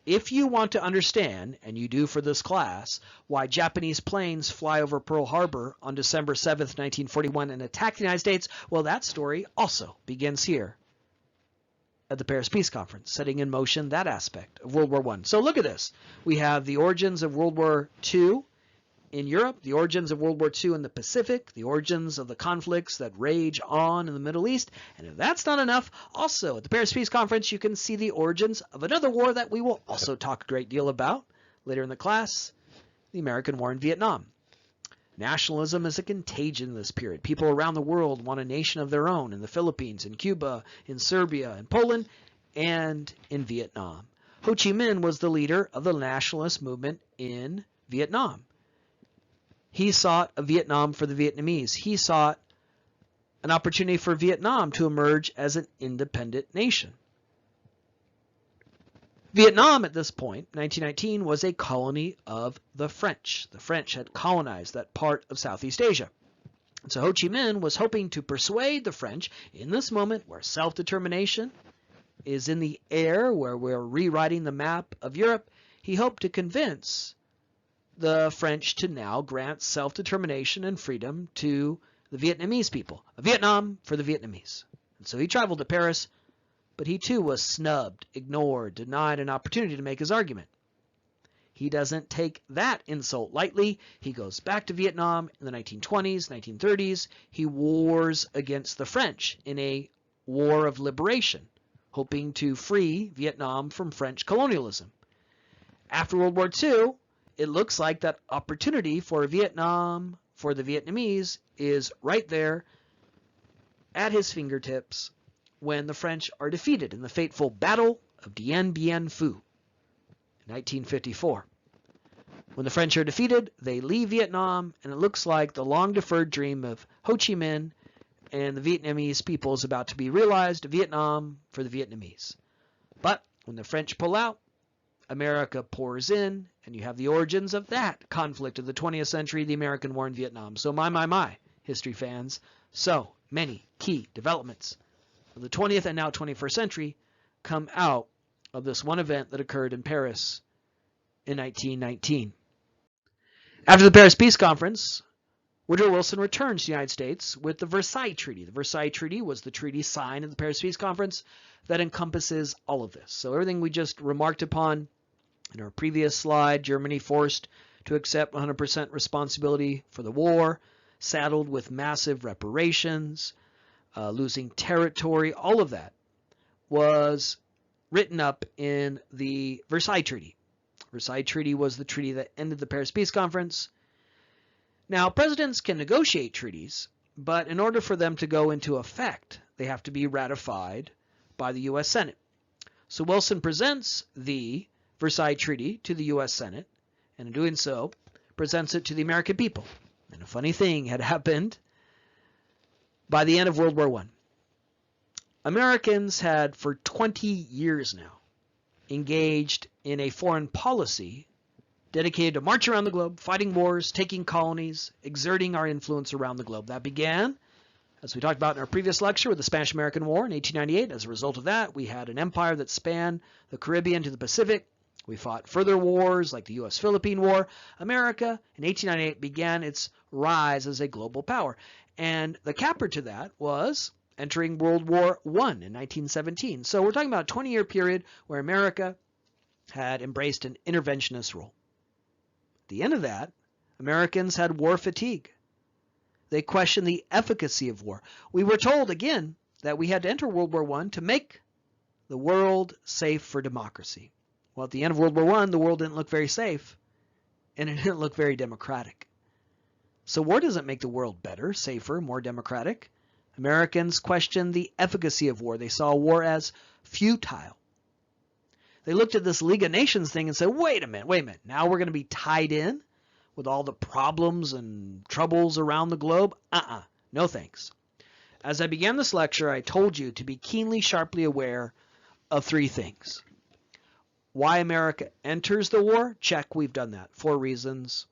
If you want to understand, and you do for this class, why Japanese planes fly over Pearl Harbor on December 7th, 1941 and attack the United States, well, that story also begins here at the Paris Peace Conference, setting in motion that aspect of World War I. So look at this. We have the origins of World War II in Europe, the origins of World War II in the Pacific, the origins of the conflicts that rage on in the Middle East. And if that's not enough, also at the Paris Peace Conference, you can see the origins of another war that we will also talk a great deal about later in the class, the American War in Vietnam. Nationalism is a contagion in this period. People around the world want a nation of their own in the Philippines, in Cuba, in Serbia, in Poland, and in Vietnam. Ho Chi Minh was the leader of the nationalist movement in Vietnam. He sought a Vietnam for the Vietnamese. He sought an opportunity for Vietnam to emerge as an independent nation. Vietnam at this point, 1919, was a colony of the French. The French had colonized that part of Southeast Asia. And so Ho Chi Minh was hoping to persuade the French in this moment where self-determination is in the air, where we're rewriting the map of Europe. He hoped to convince the French to now grant self-determination and freedom to the Vietnamese people. A Vietnam for the Vietnamese. And so he traveled to Paris, but he too was snubbed, ignored, denied an opportunity to make his argument. He doesn't take that insult lightly. He goes back to Vietnam in the 1920s, 1930s. He wars against the French in a war of liberation, hoping to free Vietnam from French colonialism. After World War II, it looks like that opportunity for Vietnam, for the Vietnamese, is right there at his fingertips when the French are defeated in the fateful Battle of Dien Bien Phu in 1954. When the French are defeated, they leave Vietnam, and it looks like the long-deferred dream of Ho Chi Minh and the Vietnamese people is about to be realized, Vietnam for the Vietnamese. But when the French pull out, America pours in, and you have the origins of that conflict of the 20th century, the American War in Vietnam. So my, history fans, so many key developments of the 20th and now 21st century come out of this one event that occurred in Paris in 1919. After the Paris Peace Conference, Woodrow Wilson returns to the United States with the Versailles Treaty. The Versailles Treaty was the treaty signed at the Paris Peace Conference that encompasses all of this. So everything we just remarked upon in our previous slide, Germany forced to accept 100% responsibility for the war, saddled with massive reparations, losing territory, all of that was written up in the Versailles Treaty. Versailles Treaty was the treaty that ended the Paris Peace Conference. Now, presidents can negotiate treaties, but in order for them to go into effect, they have to be ratified by the U.S. Senate. So Wilson presents the Versailles Treaty to the U.S. Senate, and in doing so, presents it to the American people. And a funny thing had happened by the end of World War I. Americans had, for 20 years now, engaged in a foreign policy dedicated to march around the globe, fighting wars, taking colonies, exerting our influence around the globe. That began, as we talked about in our previous lecture, with the Spanish-American War in 1898. As a result of that, we had an empire that spanned the Caribbean to the Pacific. We fought further wars like the U.S.-Philippine War. America, in 1898, began its rise as a global power. And the capper to that was entering World War I in 1917. So we're talking about a 20-year period where America had embraced an interventionist role. At the end of that, Americans had war fatigue. They questioned the efficacy of war. We were told, again, that we had to enter World War I to make the world safe for democracy. Well, at the end of World War I, the world didn't look very safe, and it didn't look very democratic. So war doesn't make the world better, safer, more democratic. Americans questioned the efficacy of war. They saw war as futile. They looked at this League of Nations thing and said, wait a minute. Now we're going to be tied in with all the problems and troubles around the globe? No thanks. As I began this lecture, I told you to be keenly, sharply aware of three things. Why America enters the war? Check, we've done that. 4 reasons,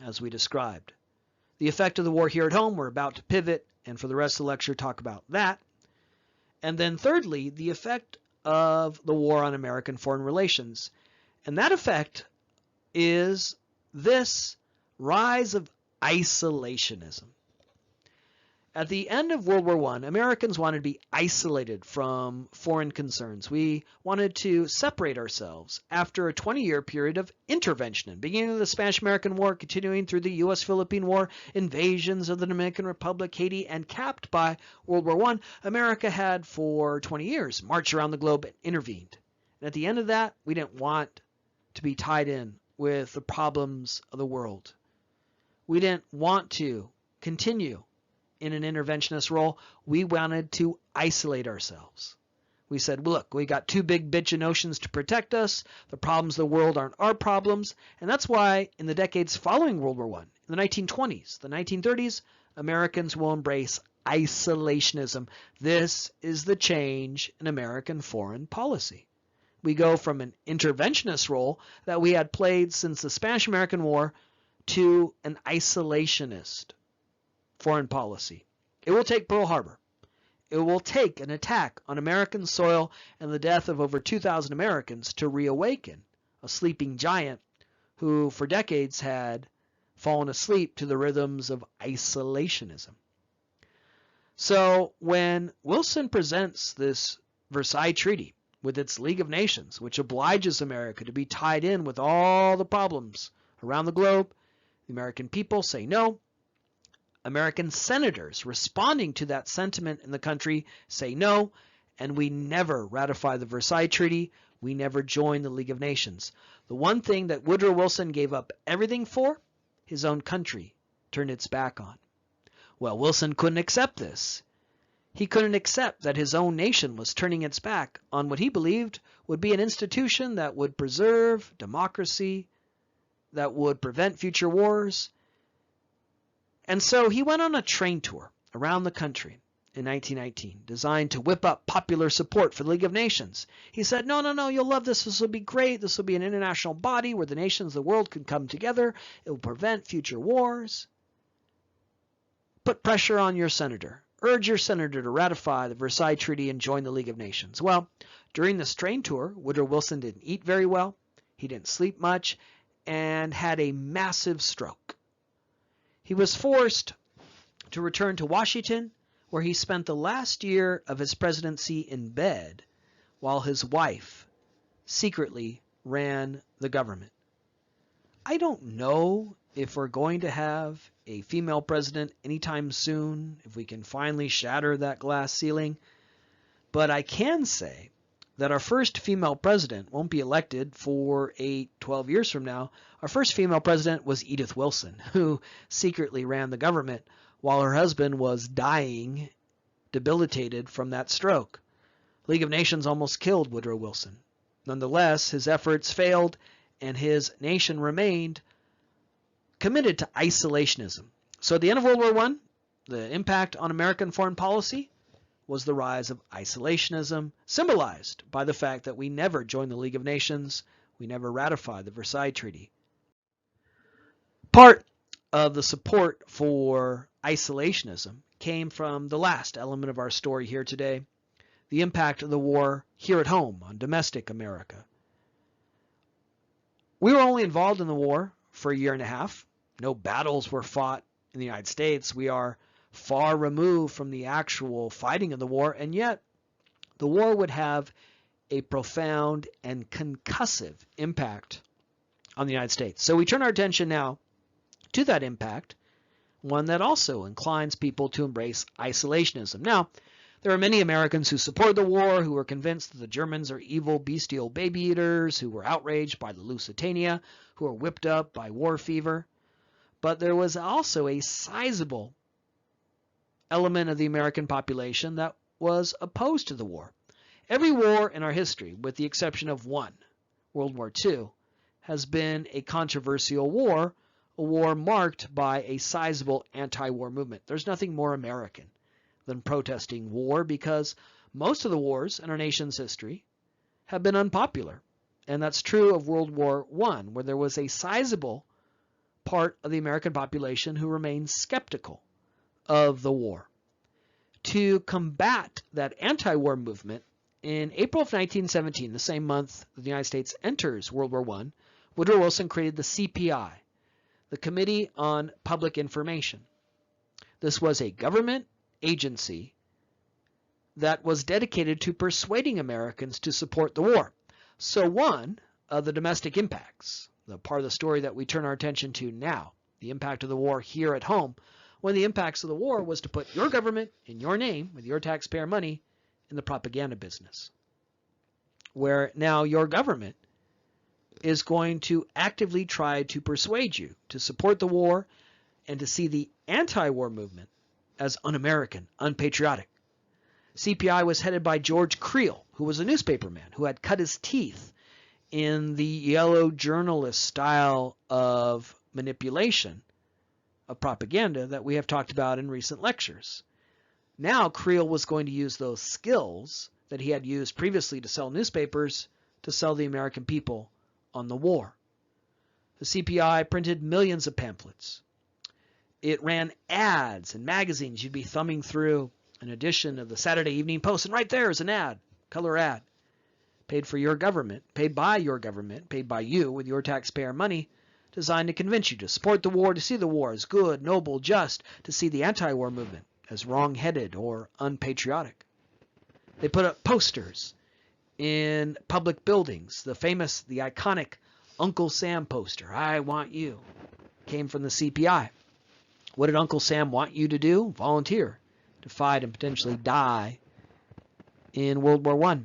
as we described. The effect of the war here at home, we're about to pivot, and for the rest of the lecture, talk about that. And then thirdly, the effect of the war on American foreign relations. And that effect is this rise of isolationism. At the end of World War I, Americans wanted to be isolated from foreign concerns. We wanted to separate ourselves after a 20-year period of intervention, beginning with the Spanish-American War, continuing through the U.S.-Philippine War, invasions of the Dominican Republic, Haiti, and capped by World War I. America had, for 20 years, marched around the globe and intervened. And at the end of that, we didn't want to be tied in with the problems of the world. We didn't want to continue in an interventionist role. We wanted to isolate ourselves. We said, look, we got 2 big bitchin' oceans to protect us. The problems of the world aren't our problems. And that's why in the decades following World War I, in the 1920s, the 1930s, Americans will embrace isolationism. This is the change in American foreign policy. We go from an interventionist role that we had played since the Spanish-American War to an isolationist foreign policy. It will take Pearl Harbor. It will take an attack on American soil and the death of over 2,000 Americans to reawaken a sleeping giant who for decades had fallen asleep to the rhythms of isolationism. So when Wilson presents this Versailles Treaty with its League of Nations, which obliges America to be tied in with all the problems around the globe, the American people say no. American senators responding to that sentiment in the country say no, and we never ratify the Versailles Treaty. We never join the League of Nations. The one thing that Woodrow Wilson gave up everything for, his own country turned its back on. Well, Wilson couldn't accept this. He couldn't accept that his own nation was turning its back on what he believed would be an institution that would preserve democracy, that would prevent future wars. And so he went on a train tour around the country in 1919, designed to whip up popular support for the League of Nations. He said, no, you'll love this. This will be great. This will be an international body where the nations of the world can come together. It will prevent future wars. Put pressure on your senator. Urge your senator to ratify the Versailles Treaty and join the League of Nations. Well, during this train tour, Woodrow Wilson didn't eat very well. He didn't sleep much and had a massive stroke. He was forced to return to Washington, where he spent the last year of his presidency in bed while his wife secretly ran the government. I don't know if we're going to have a female president anytime soon, if we can finally shatter that glass ceiling, but I can say that our first female president won't be elected for 12 years from now. Our first female president was Edith Wilson, who secretly ran the government while her husband was dying, debilitated from that stroke. League of Nations almost killed Woodrow Wilson. Nonetheless, his efforts failed, and his nation remained committed to isolationism. So at the end of World War I, the impact on American foreign policy was the rise of isolationism, symbolized by the fact that we never joined the League of Nations, we never ratified the Versailles Treaty. Part of the support for isolationism came from the last element of our story here today, the impact of the war here at home on domestic America. We were only involved in the war for a year and a half. No battles were fought in the United States. We are far removed from the actual fighting of the war, and yet the war would have a profound and concussive impact on the United States. So we turn our attention now to that impact, one that also inclines people to embrace isolationism. Now, there are many Americans who support the war, who are convinced that the Germans are evil, bestial baby eaters, who were outraged by the Lusitania, who were whipped up by war fever. But there was also a sizable element of the American population that was opposed to the war. Every war in our history, with the exception of one, World War II, has been a controversial war, a war marked by a sizable anti-war movement. There's nothing more American than protesting war, because most of the wars in our nation's history have been unpopular. And that's true of World War I, where there was a sizable part of the American population who remained skeptical of the war. To combat that anti-war movement, in April of 1917, the same month that the United States enters World War I, Woodrow Wilson created the CPI, the Committee on Public Information. This was a government agency that was dedicated to persuading Americans to support the war. So one of the domestic impacts, the part of the story that we turn our attention to now, the impact of the war here at home, one of the impacts of the war was to put your government in your name, with your taxpayer money, in the propaganda business, where now your government is going to actively try to persuade you to support the war and to see the anti-war movement as un-American, unpatriotic. CPI was headed by George Creel, who was a newspaperman who had cut his teeth in the yellow journalist style of manipulation of propaganda that we have talked about in recent lectures. Now Creel was going to use those skills that he had used previously to sell newspapers to sell the American people on the war. The CPI printed millions of pamphlets. It ran ads in magazines. You'd be thumbing through an edition of the Saturday Evening Post, and right there is an ad, color ad, paid for your government, paid by your government, paid by you with your taxpayer money, designed to convince you to support the war, to see the war as good, noble, just, to see the anti-war movement as wrong-headed or unpatriotic. They put up posters in public buildings. The famous, the iconic Uncle Sam poster, "I want you," came from the CPI. What did Uncle Sam want you to do? Volunteer to fight and potentially die in World War I.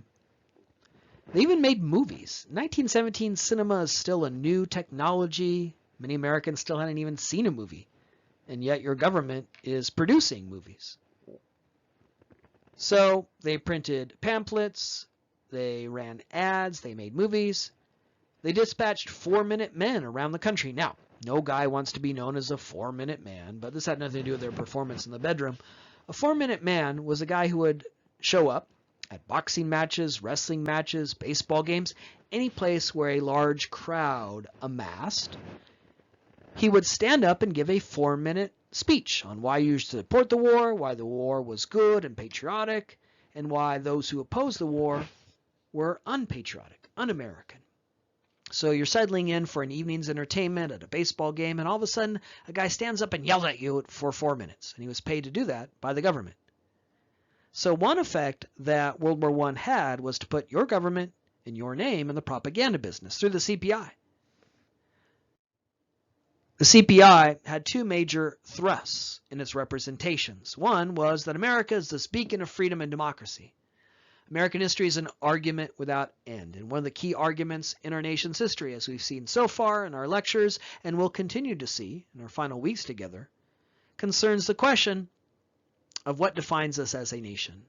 They even made movies. 1917 cinema is still a new technology. Many Americans still hadn't even seen a movie, and yet your government is producing movies. So they printed pamphlets, they ran ads, they made movies. They dispatched 4-minute men around the country. Now, no guy wants to be known as a 4-minute man, but this had nothing to do with their performance in the bedroom. A 4-minute man was a guy who would show up at boxing matches, wrestling matches, baseball games, any place where a large crowd amassed. He would stand up and give a 4-minute speech on why you should support the war, why the war was good and patriotic, and why those who opposed the war were unpatriotic, un-American. So you're settling in for an evening's entertainment at a baseball game, and all of a sudden a guy stands up and yells at you for 4 minutes, and he was paid to do that by the government. So one effect that World War I had was to put your government in your name in the propaganda business through the CPI. The CPI had two major thrusts in its representations. One was that America is this beacon of freedom and democracy. American history is an argument without end, and one of the key arguments in our nation's history, as we've seen so far in our lectures and will continue to see in our final weeks together, concerns the question of what defines us as a nation.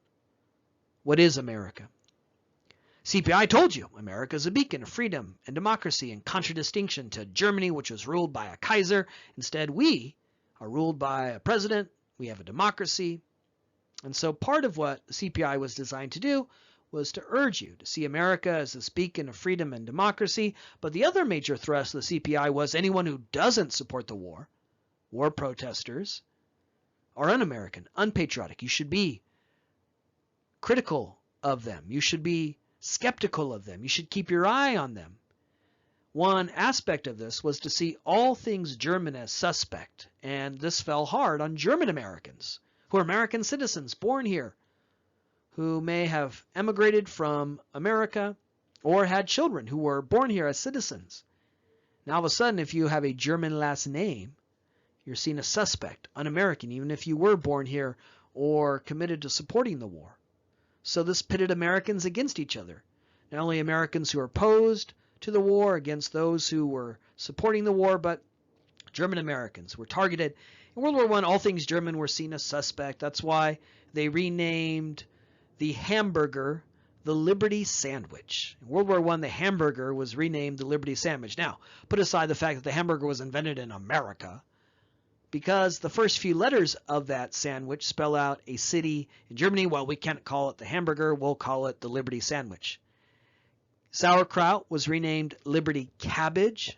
What is America? CPI told you America is a beacon of freedom and democracy, in contradistinction to Germany, which was ruled by a Kaiser. Instead, we are ruled by a president. We have a democracy. And so part of what the CPI was designed to do was to urge you to see America as this beacon of freedom and democracy. But the other major thrust of the CPI was anyone who doesn't support the war protesters, are un-American, unpatriotic. You should be critical of them. You should be skeptical of them. You should keep your eye on them. One aspect of this was to see all things German as suspect, and this fell hard on German Americans, who are American citizens born here, who may have emigrated from America or had children who were born here as citizens. Now all of a sudden, if you have a German last name, you're seen as suspect, un-American, even if you were born here or committed to supporting the war. So this pitted Americans against each other. Not only Americans who were opposed to the war against those who were supporting the war, but German Americans were targeted. In World War I, all things German were seen as suspect. That's why they renamed the hamburger the Liberty Sandwich. In World War I, the hamburger was renamed the Liberty Sandwich. Now, put aside the fact that the hamburger was invented in America, because the first few letters of that sandwich spell out a city in Germany. Well, we can't call it the hamburger, we'll call it the Liberty Sandwich. Sauerkraut was renamed Liberty Cabbage.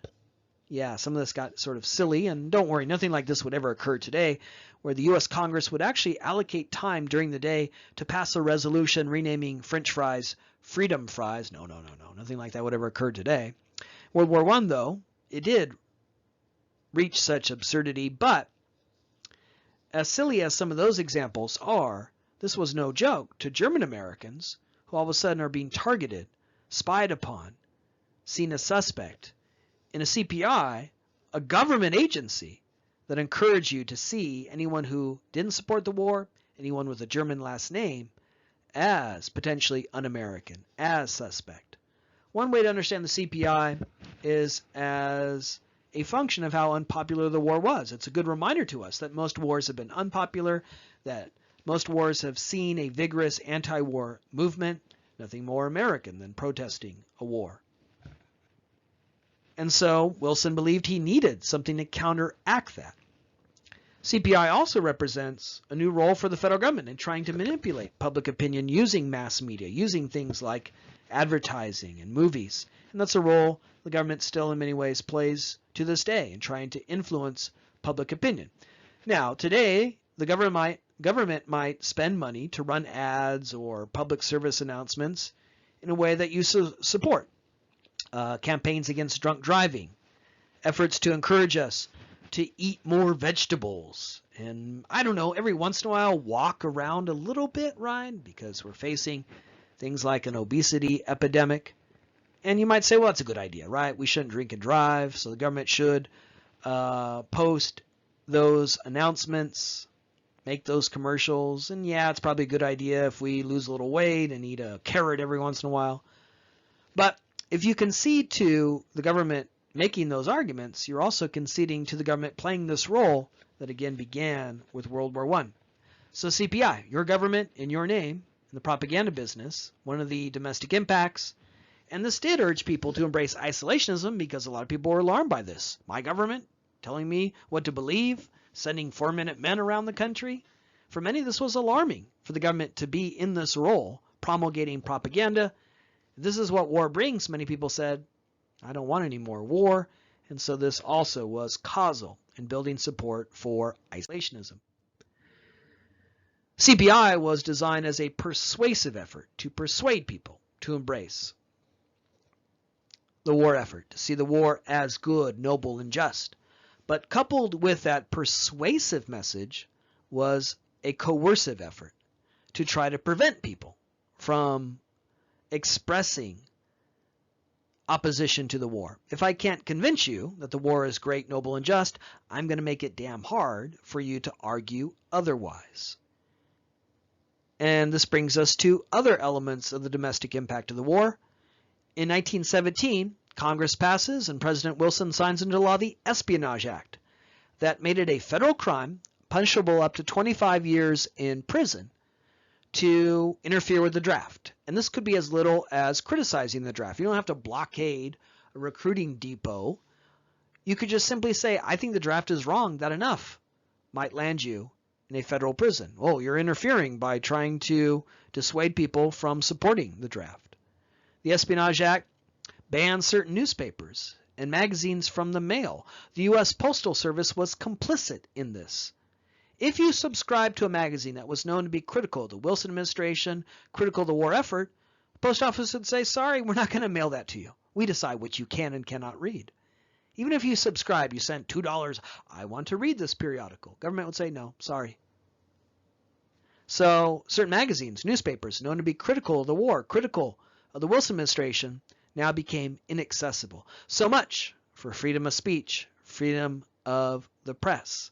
Yeah, some of this got sort of silly, and don't worry, nothing like this would ever occur today, where the U.S. Congress would actually allocate time during the day to pass a resolution renaming French fries Freedom Fries. No, nothing like that would ever occur today. World War I, though, it did reach such absurdity, but as silly as some of those examples are, this was no joke to German Americans who all of a sudden are being targeted, spied upon, seen as suspect in a CPI, a government agency that encouraged you to see anyone who didn't support the war, anyone with a German last name, as potentially un-American, as suspect. One way to understand the CPI is as a function of how unpopular the war was. It's a good reminder to us that most wars have been unpopular, that most wars have seen a vigorous anti-war movement, nothing more American than protesting a war. And so Wilson believed he needed something to counteract that. CPI also represents a new role for the federal government in trying to manipulate public opinion using mass media, using things like advertising and movies. And that's a role the government still in many ways plays to this day in trying to influence public opinion. Now, today, the government might spend money to run ads or public service announcements in a way that you support. Campaigns against drunk driving, efforts to encourage us to eat more vegetables, and I don't know, every once in a while walk around a little bit, right? Because we're facing things like an obesity epidemic. And you might say, well, that's a good idea, right? We shouldn't drink and drive, so the government should post those announcements, make those commercials, and yeah, it's probably a good idea if we lose a little weight and eat a carrot every once in a while. But if you concede to the government making those arguments, you're also conceding to the government playing this role that again began with World War I. So CPI, your government in your name, in the propaganda business, one of the domestic impacts, and this did urge people to embrace isolationism because a lot of people were alarmed by this. My government telling me what to believe, sending 4-minute men around the country. For many, this was alarming for the government to be in this role, promulgating propaganda. This is what war brings, many people said. I don't want any more war. And so this also was causal in building support for isolationism. CPI was designed as a persuasive effort to persuade people to embrace the war effort, to see the war as good, noble, and just. But coupled with that persuasive message was a coercive effort to try to prevent people from expressing opposition to the war. If I can't convince you that the war is great, noble, and just, I'm going to make it damn hard for you to argue otherwise. And this brings us to other elements of the domestic impact of the war. In 1917, Congress passes and President Wilson signs into law the Espionage Act that made it a federal crime, punishable up to 25 years in prison, to interfere with the draft. And this could be as little as criticizing the draft. You don't have to blockade a recruiting depot. You could just simply say, I think the draft is wrong. That enough might land you in a federal prison. Oh, you're interfering by trying to dissuade people from supporting the draft. The Espionage Act banned certain newspapers and magazines from the mail. The U.S. Postal Service was complicit in this. If you subscribed to a magazine that was known to be critical of the Wilson administration, critical of the war effort, the post office would say, sorry, we're not going to mail that to you. We decide what you can and cannot read. Even if you subscribe, you sent $2, I want to read this periodical. Government would say, no, sorry. So certain magazines, newspapers, known to be critical of the war, critical of the Wilson administration, now became inaccessible. So much for freedom of speech, freedom of the press.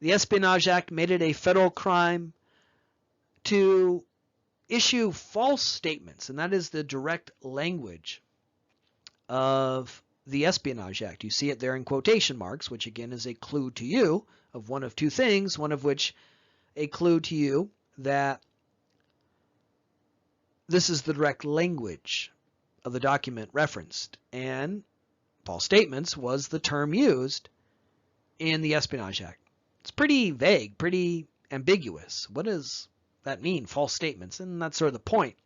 The Espionage Act made it a federal crime to issue false statements, and that is the direct language of the Espionage Act. You see it there in quotation marks, which again is a clue to you of one of two things, one of which a clue to you that This is the direct language of the document referenced, and false statements was the term used in the Espionage Act. It's pretty vague, pretty ambiguous. What does that mean, false statements? And that's sort of the point.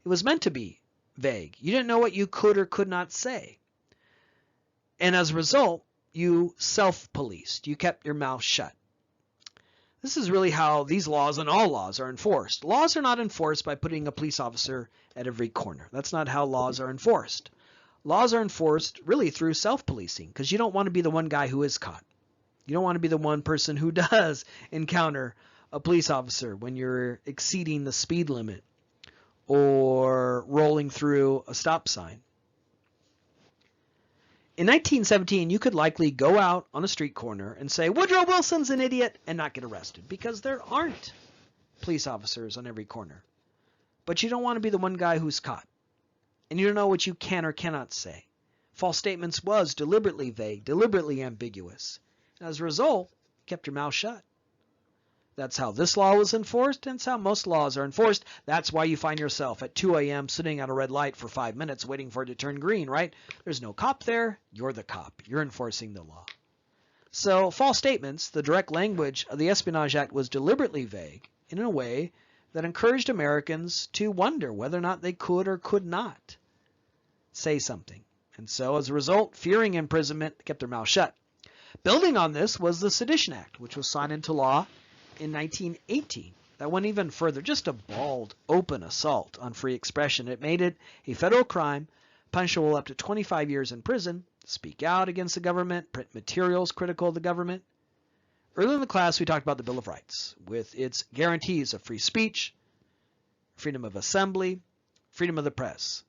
It was meant to be vague. You didn't know what you could or could not say. And as a result, you self-policed. You kept your mouth shut. This is really how these laws and all laws are enforced. Laws are not enforced by putting a police officer at every corner. That's not how laws are enforced. Laws are enforced really through self-policing, because you don't want to be the one guy who is caught. You don't want to be the one person who does encounter a police officer when you're exceeding the speed limit or rolling through a stop sign. In 1917, you could likely go out on a street corner and say, Woodrow Wilson's an idiot, and not get arrested, because there aren't police officers on every corner. But you don't want to be the one guy who's caught, and you don't know what you can or cannot say. False statements was deliberately vague, deliberately ambiguous. And as a result, you kept your mouth shut. That's how this law was enforced, and it's how most laws are enforced. That's why you find yourself at 2 a.m. sitting at a red light for 5 minutes waiting for it to turn green, right? There's no cop there. You're the cop. You're enforcing the law. So false statements, the direct language of the Espionage Act, was deliberately vague in a way that encouraged Americans to wonder whether or not they could or could not say something. And so as a result, fearing imprisonment, kept their mouth shut. Building on this was the Sedition Act, which was signed into law in 1918. That went even further, just a bald, open assault on free expression. It made it a federal crime, punishable up to 25 years in prison, to speak out against the government, print materials critical of the government. Earlier in the class, we talked about the Bill of Rights, with its guarantees of free speech, freedom of assembly, freedom of the press.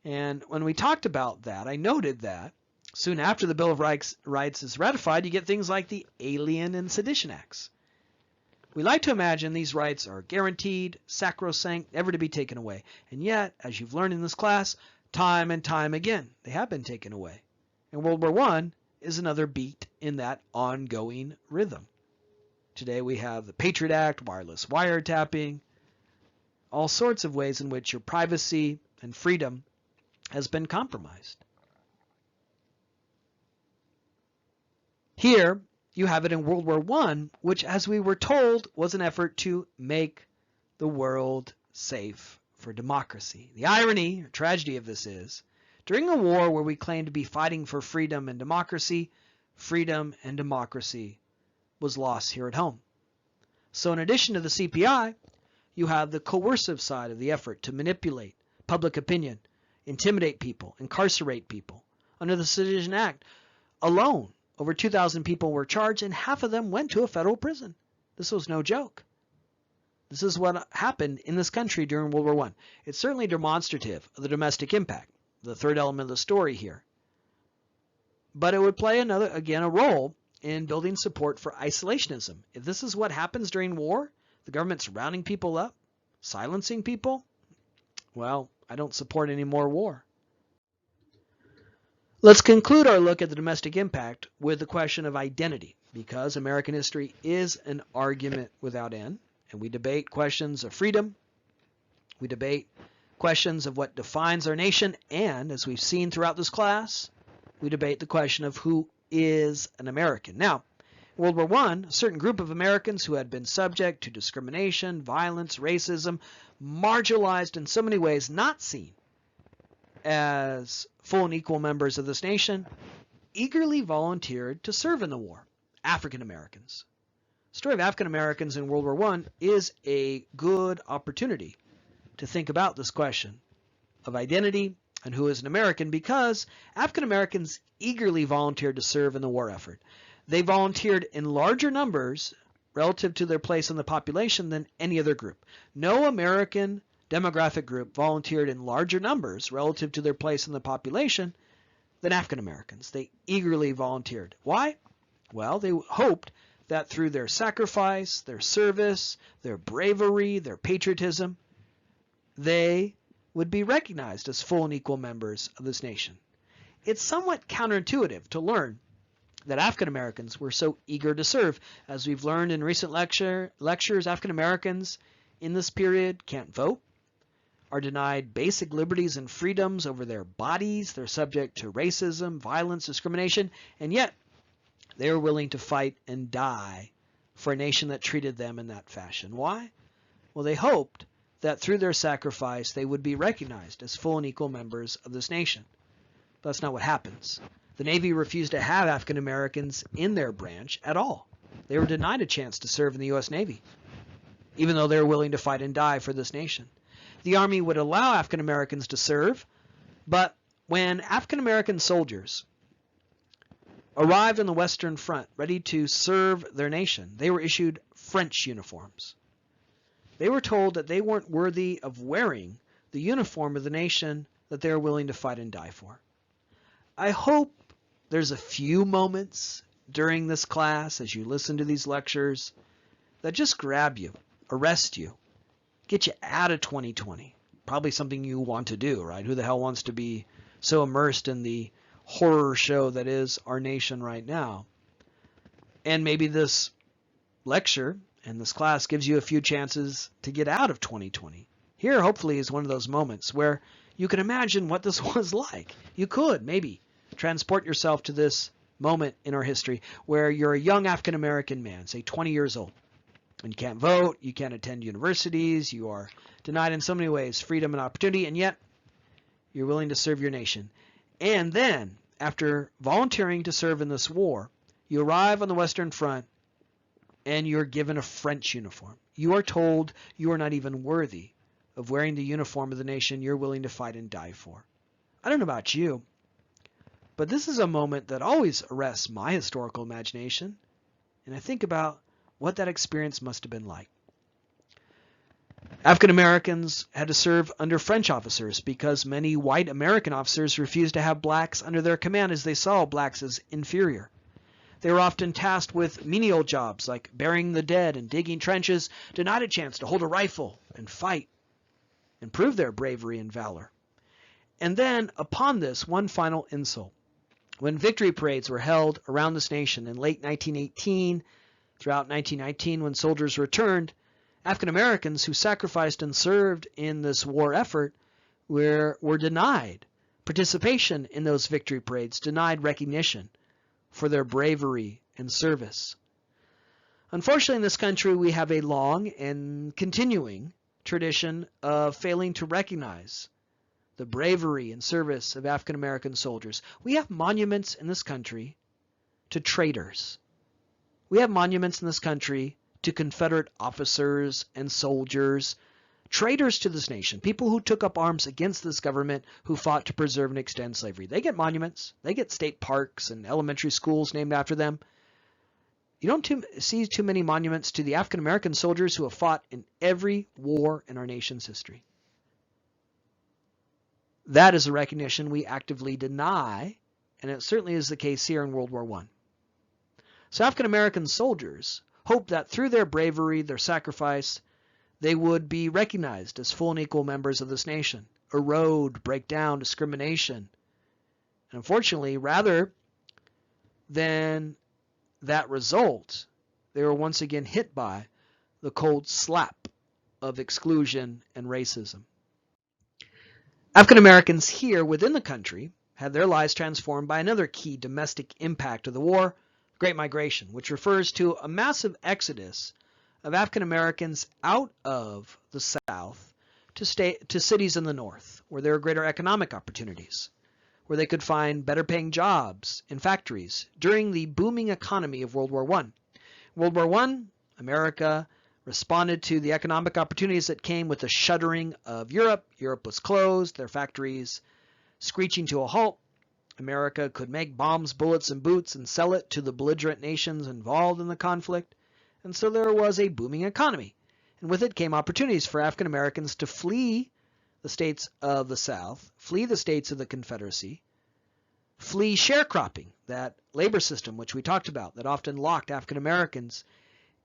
And when we talked about that, I noted that soon after the Bill of Rights is ratified, you get things like the Alien and Sedition Acts. We like to imagine these rights are guaranteed, sacrosanct, never to be taken away. And yet, as you've learned in this class, time and time again, they have been taken away. And World War I is another beat in that ongoing rhythm. Today we have the Patriot Act, wireless wiretapping, all sorts of ways in which your privacy and freedom has been compromised. Here, you have it in World War I, which, as we were told, was an effort to make the world safe for democracy. The irony or tragedy of this is, during a war where we claim to be fighting for freedom and democracy was lost here at home. So in addition to the CPI, you have the coercive side of the effort to manipulate public opinion, intimidate people, incarcerate people. Under the Sedition Act alone, over 2,000 people were charged, and half of them went to a federal prison. This was no joke. This is what happened in this country during World War I. It's certainly demonstrative of the domestic impact, the third element of the story here. But it would play a role in building support for isolationism. If this is what happens during war, the government's rounding people up, silencing people, well, I don't support any more war. Let's conclude our look at the domestic impact with the question of identity, because American history is an argument without end, and we debate questions of freedom, we debate questions of what defines our nation, and as we've seen throughout this class, we debate the question of who is an American. Now, in World War I, a certain group of Americans who had been subject to discrimination, violence, racism, marginalized in so many ways, not seen as full and equal members of this nation, eagerly volunteered to serve in the war. African Americans. The story of African Americans in World War I is a good opportunity to think about this question of identity and who is an American, because African Americans eagerly volunteered to serve in the war effort. They volunteered in larger numbers relative to their place in the population than any other group. No American demographic group volunteered in larger numbers relative to their place in the population than African Americans. They eagerly volunteered. Why? Well, they hoped that through their sacrifice, their service, their bravery, their patriotism, they would be recognized as full and equal members of this nation. It's somewhat counterintuitive to learn that African Americans were so eager to serve. As we've learned in recent lectures, African Americans in this period can't vote, are denied basic liberties and freedoms over their bodies. They're subject to racism, violence, discrimination, and yet they are willing to fight and die for a nation that treated them in that fashion. Why? Well, they hoped that through their sacrifice they would be recognized as full and equal members of this nation. But that's not what happens. The Navy refused to have African Americans in their branch at all. They were denied a chance to serve in the U.S. Navy, even though they were willing to fight and die for this nation. The Army would allow African Americans to serve, but when African American soldiers arrived on the Western Front ready to serve their nation, they were issued French uniforms. They were told that they weren't worthy of wearing the uniform of the nation that they were willing to fight and die for. I hope there's a few moments during this class as you listen to these lectures that just grab you, arrest you, get you out of 2020. Probably something you want to do, right? Who the hell wants to be so immersed in the horror show that is our nation right now? And maybe this lecture and this class gives you a few chances to get out of 2020. Here, hopefully, is one of those moments where you can imagine what this was like. You could maybe transport yourself to this moment in our history where you're a young African American man, say 20 years old, and you can't vote, you can't attend universities, you are denied in so many ways freedom and opportunity, and yet you're willing to serve your nation. And then, after volunteering to serve in this war, you arrive on the Western Front and you're given a French uniform. You are told you are not even worthy of wearing the uniform of the nation you're willing to fight and die for. I don't know about you, but this is a moment that always arrests my historical imagination, and I think about what that experience must have been like. African Americans had to serve under French officers because many white American officers refused to have blacks under their command as they saw blacks as inferior. They were often tasked with menial jobs like burying the dead and digging trenches, denied a chance to hold a rifle and fight and prove their bravery and valor. And then, upon this, one final insult. When victory parades were held around this nation in late 1918, throughout 1919, when soldiers returned, African Americans who sacrificed and served in this war effort were denied participation in those victory parades, denied recognition for their bravery and service. Unfortunately, in this country, we have a long and continuing tradition of failing to recognize the bravery and service of African American soldiers. We have monuments in this country to traitors. We have monuments in this country to Confederate officers and soldiers, traitors to this nation, people who took up arms against this government, who fought to preserve and extend slavery. They get monuments. They get state parks and elementary schools named after them. You don't see too many monuments to the African American soldiers who have fought in every war in our nation's history. That is a recognition we actively deny, and it certainly is the case here in World War I. So African American soldiers hope that through their bravery, their sacrifice, they would be recognized as full and equal members of this nation, erode, break down discrimination. And unfortunately, rather than that result, they were once again hit by the cold slap of exclusion and racism. African Americans here within the country had their lives transformed by another key domestic impact of the war, Great Migration, which refers to a massive exodus of African Americans out of the South to cities in the North, where there were greater economic opportunities, where they could find better paying jobs in factories during the booming economy of World War I. World War I, America responded to the economic opportunities that came with the shuttering of Europe. Europe was closed, their factories screeching to a halt. America could make bombs, bullets, and boots and sell it to the belligerent nations involved in the conflict. And so there was a booming economy. And with it came opportunities for African Americans to flee the states of the South, flee the states of the Confederacy, flee sharecropping, that labor system which we talked about that often locked African Americans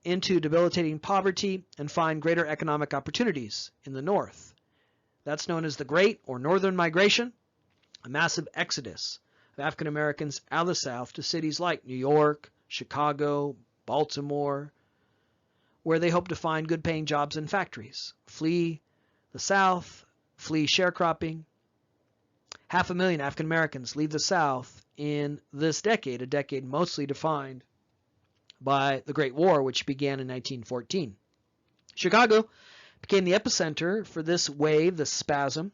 into debilitating poverty, and find greater economic opportunities in the North. That's known as the Great or Northern Migration, a massive exodus of African Americans out of the South to cities like New York, Chicago, Baltimore, where they hope to find good paying jobs in factories, flee the South, flee sharecropping. 500,000 African Americans leave the South in this decade, a decade mostly defined by the Great War, which began in 1914. Chicago became the epicenter for this wave, this spasm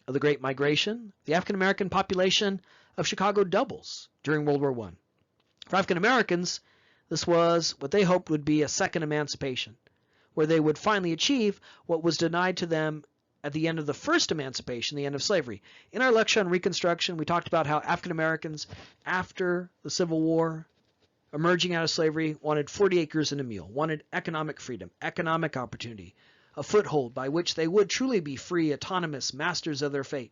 of the Great Migration. The African American population of Chicago doubles during World War I. For African Americans, this was what they hoped would be a second emancipation, where they would finally achieve what was denied to them at the end of the first emancipation, the end of slavery. In our lecture on Reconstruction, we talked about how African Americans, after the Civil War, emerging out of slavery, wanted 40 acres and a mule, wanted economic freedom, economic opportunity, a foothold by which they would truly be free, autonomous, masters of their fate.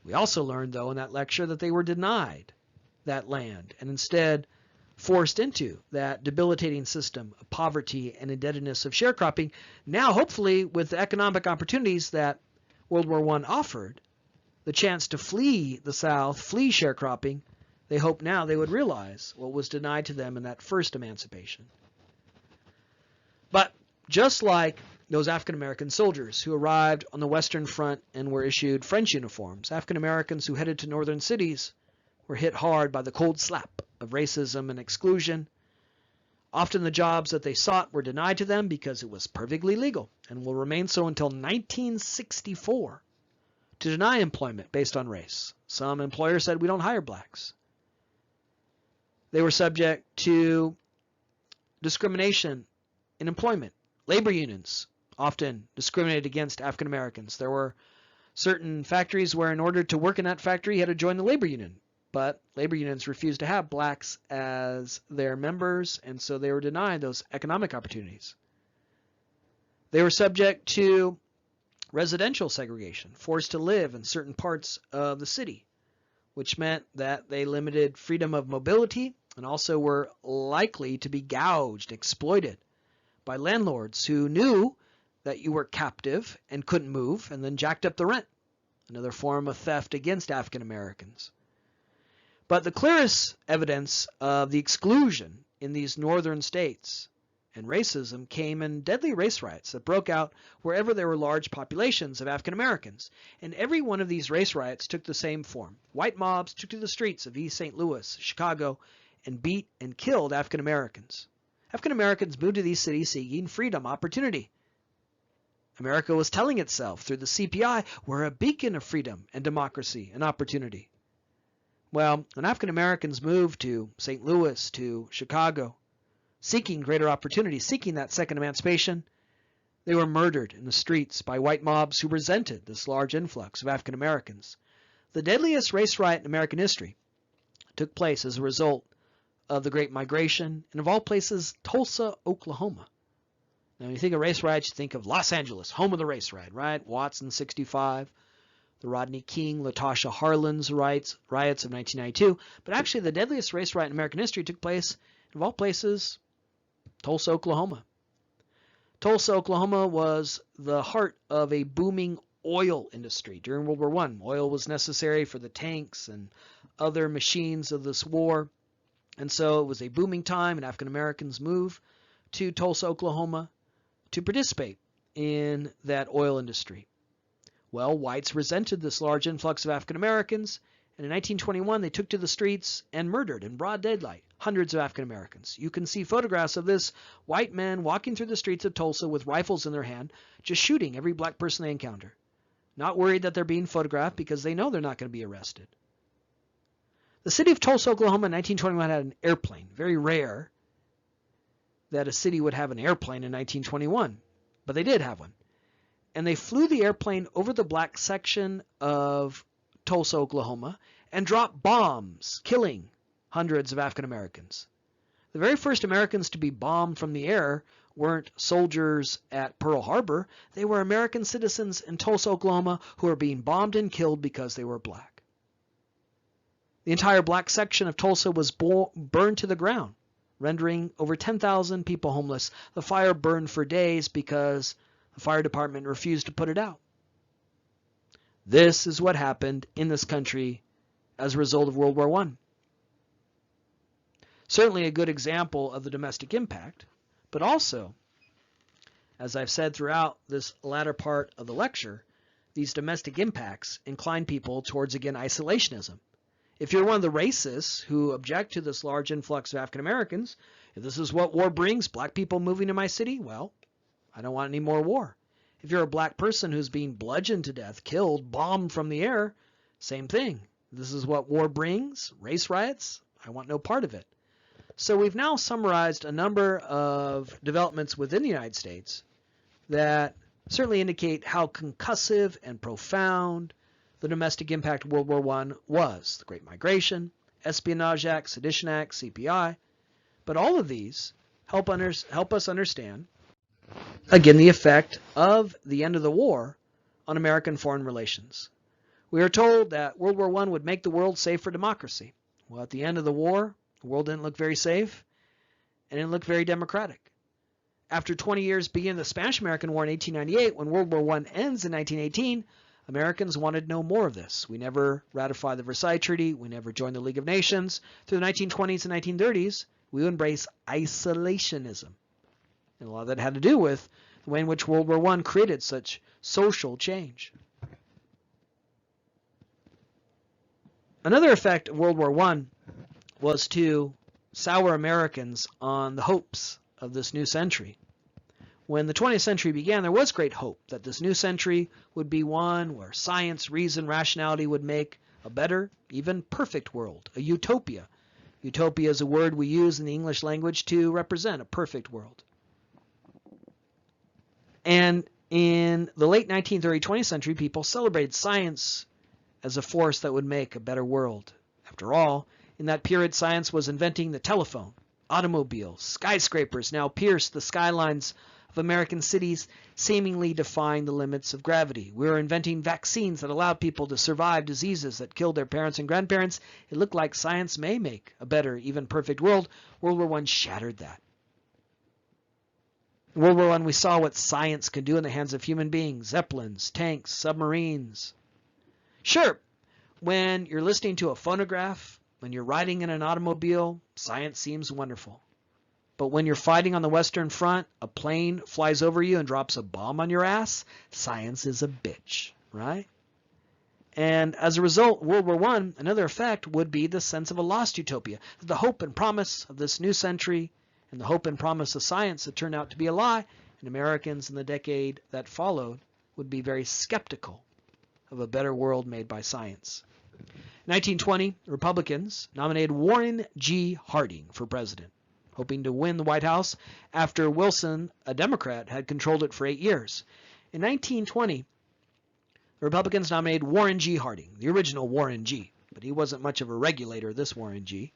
We also learned, though, in that lecture that they were denied that land and instead forced into that debilitating system of poverty and indebtedness of sharecropping. Now, hopefully, with the economic opportunities that World War I offered, the chance to flee the South, flee sharecropping, they hope now they would realize what was denied to them in that first emancipation. But just like those African American soldiers who arrived on the Western Front and were issued French uniforms, African Americans who headed to northern cities were hit hard by the cold slap of racism and exclusion. Often the jobs that they sought were denied to them because it was perfectly legal and will remain so until 1964 to deny employment based on race. Some employers said, we don't hire blacks. They were subject to discrimination in employment. Labor unions often discriminated against African Americans. There were certain factories where in order to work in that factory, you had to join the labor union. But labor unions refused to have blacks as their members, and so they were denied those economic opportunities. They were subject to residential segregation, forced to live in certain parts of the city, which meant that they limited freedom of mobility and also were likely to be gouged, exploited by landlords who knew that you were captive and couldn't move and then jacked up the rent, another form of theft against African Americans. But the clearest evidence of the exclusion in these northern states and racism came in deadly race riots that broke out wherever there were large populations of African Americans. And every one of these race riots took the same form. White mobs took to the streets of East St. Louis, Chicago, and beat and killed African Americans. African Americans moved to these cities seeking freedom, opportunity. America was telling itself through the CPI, we're a beacon of freedom and democracy and opportunity. Well, when African Americans moved to St. Louis, to Chicago, seeking greater opportunity, seeking that second emancipation, they were murdered in the streets by white mobs who resented this large influx of African Americans. The deadliest race riot in American history took place as a result of the Great Migration, and of all places, Tulsa, Oklahoma. Now, when you think of race riots, you think of Los Angeles, home of the race riot, right? Watson, 65. The Rodney King, Latasha Harlan's riots of 1992. But actually, the deadliest race riot in American history took place, of all places, Tulsa, Oklahoma. Tulsa, Oklahoma was the heart of a booming oil industry during World War I. Oil was necessary for the tanks and other machines of this war. And so it was a booming time, and African Americans moved to Tulsa, Oklahoma to participate in that oil industry. Well, whites resented this large influx of African Americans, and in 1921 they took to the streets and murdered in broad daylight hundreds of African Americans. You can see photographs of this, white men walking through the streets of Tulsa with rifles in their hand, just shooting every black person they encounter, not worried that they're being photographed because they know they're not going to be arrested. The city of Tulsa, Oklahoma in 1921 had an airplane. Very rare that a city would have an airplane in 1921, but they did have one. And they flew the airplane over the black section of Tulsa, Oklahoma, and dropped bombs, killing hundreds of African Americans. The very first Americans to be bombed from the air weren't soldiers at Pearl Harbor. They were American citizens in Tulsa, Oklahoma, who were being bombed and killed because they were black. The entire black section of Tulsa was burned to the ground, rendering over 10,000 people homeless. The fire burned for days because the fire department refused to put it out. This is what happened in this country as a result of World War I. Certainly a good example of the domestic impact, but also, as I've said throughout this latter part of the lecture, these domestic impacts incline people towards, again, isolationism. If you're one of the racists who object to this large influx of African Americans, if this is what war brings, black people moving to my city, well, I don't want any more war. If you're a black person who's being bludgeoned to death, killed, bombed from the air, same thing. This is what war brings, race riots, I want no part of it. So we've now summarized a number of developments within the United States that certainly indicate how concussive and profound the domestic impact of World War I was. The Great Migration, Espionage Act, Sedition Act, CPI. But all of these help us understand, again, the effect of the end of the war on American foreign relations. We are told that World War I would make the world safe for democracy. Well, at the end of the war, the world didn't look very safe, and it didn't look very democratic. After 20 years beginning the Spanish-American War in 1898, when World War I ends in 1918, Americans wanted no more of this. We never ratified the Versailles Treaty. We never joined the League of Nations. Through the 1920s and 1930s, we would embrace isolationism. And a lot of that had to do with the way in which World War I created such social change. Another effect of World War I was to sour Americans on the hopes of this new century. When the 20th century began, there was great hope that this new century would be one where science, reason, rationality would make a better, even perfect world, a utopia. Utopia is a word we use in the English language to represent a perfect world. And in the late 19th, early 20th century, people celebrated science as a force that would make a better world. After all, in that period, science was inventing the telephone, automobiles, skyscrapers now pierced the skylines of American cities, seemingly defying the limits of gravity. We were inventing vaccines that allowed people to survive diseases that killed their parents and grandparents. It looked like science may make a better, even perfect world. World War I shattered that. In World War I, we saw what science could do in the hands of human beings: zeppelins, tanks, submarines. Sure, when you're listening to a phonograph, when you're riding in an automobile, science seems wonderful. But when you're fighting on the Western Front, a plane flies over you and drops a bomb on your ass, science is a bitch, right? And as a result, World War I, another effect would be the sense of a lost utopia. The hope and promise of this new century and the hope and promise of science that turned out to be a lie, and Americans in the decade that followed would be very skeptical of a better world made by science. In 1920, Republicans nominated Warren G. Harding for president, hoping to win the White House after Wilson, a Democrat, had controlled it for 8 years. In 1920, the Republicans nominated Warren G. Harding, the original Warren G., but he wasn't much of a regulator, this Warren G.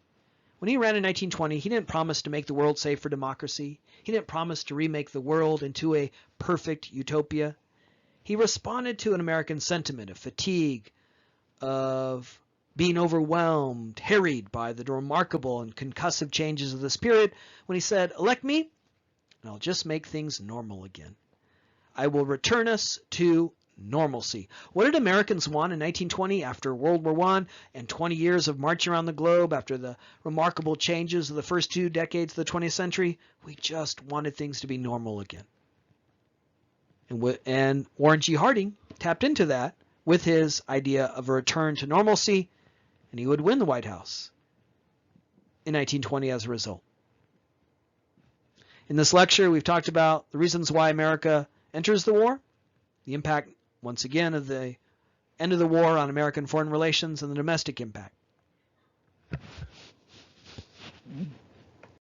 When he ran in 1920, he didn't promise to make the world safe for democracy. He didn't promise to remake the world into a perfect utopia. He responded to an American sentiment of fatigue, of being overwhelmed, harried by the remarkable and concussive changes of this period, when he said, "Elect me, and I'll just make things normal again. I will return us to normalcy." What did Americans want in 1920 after World War I and 20 years of marching around the globe, after the remarkable changes of the first 2 decades of the 20th century? We just wanted things to be normal again. And Warren G. Harding tapped into that with his idea of a return to normalcy, and he would win the White House in 1920 as a result. In this lecture, we've talked about the reasons why America enters the war, the impact, once again, of the end of the war on American foreign relations, and the domestic impact.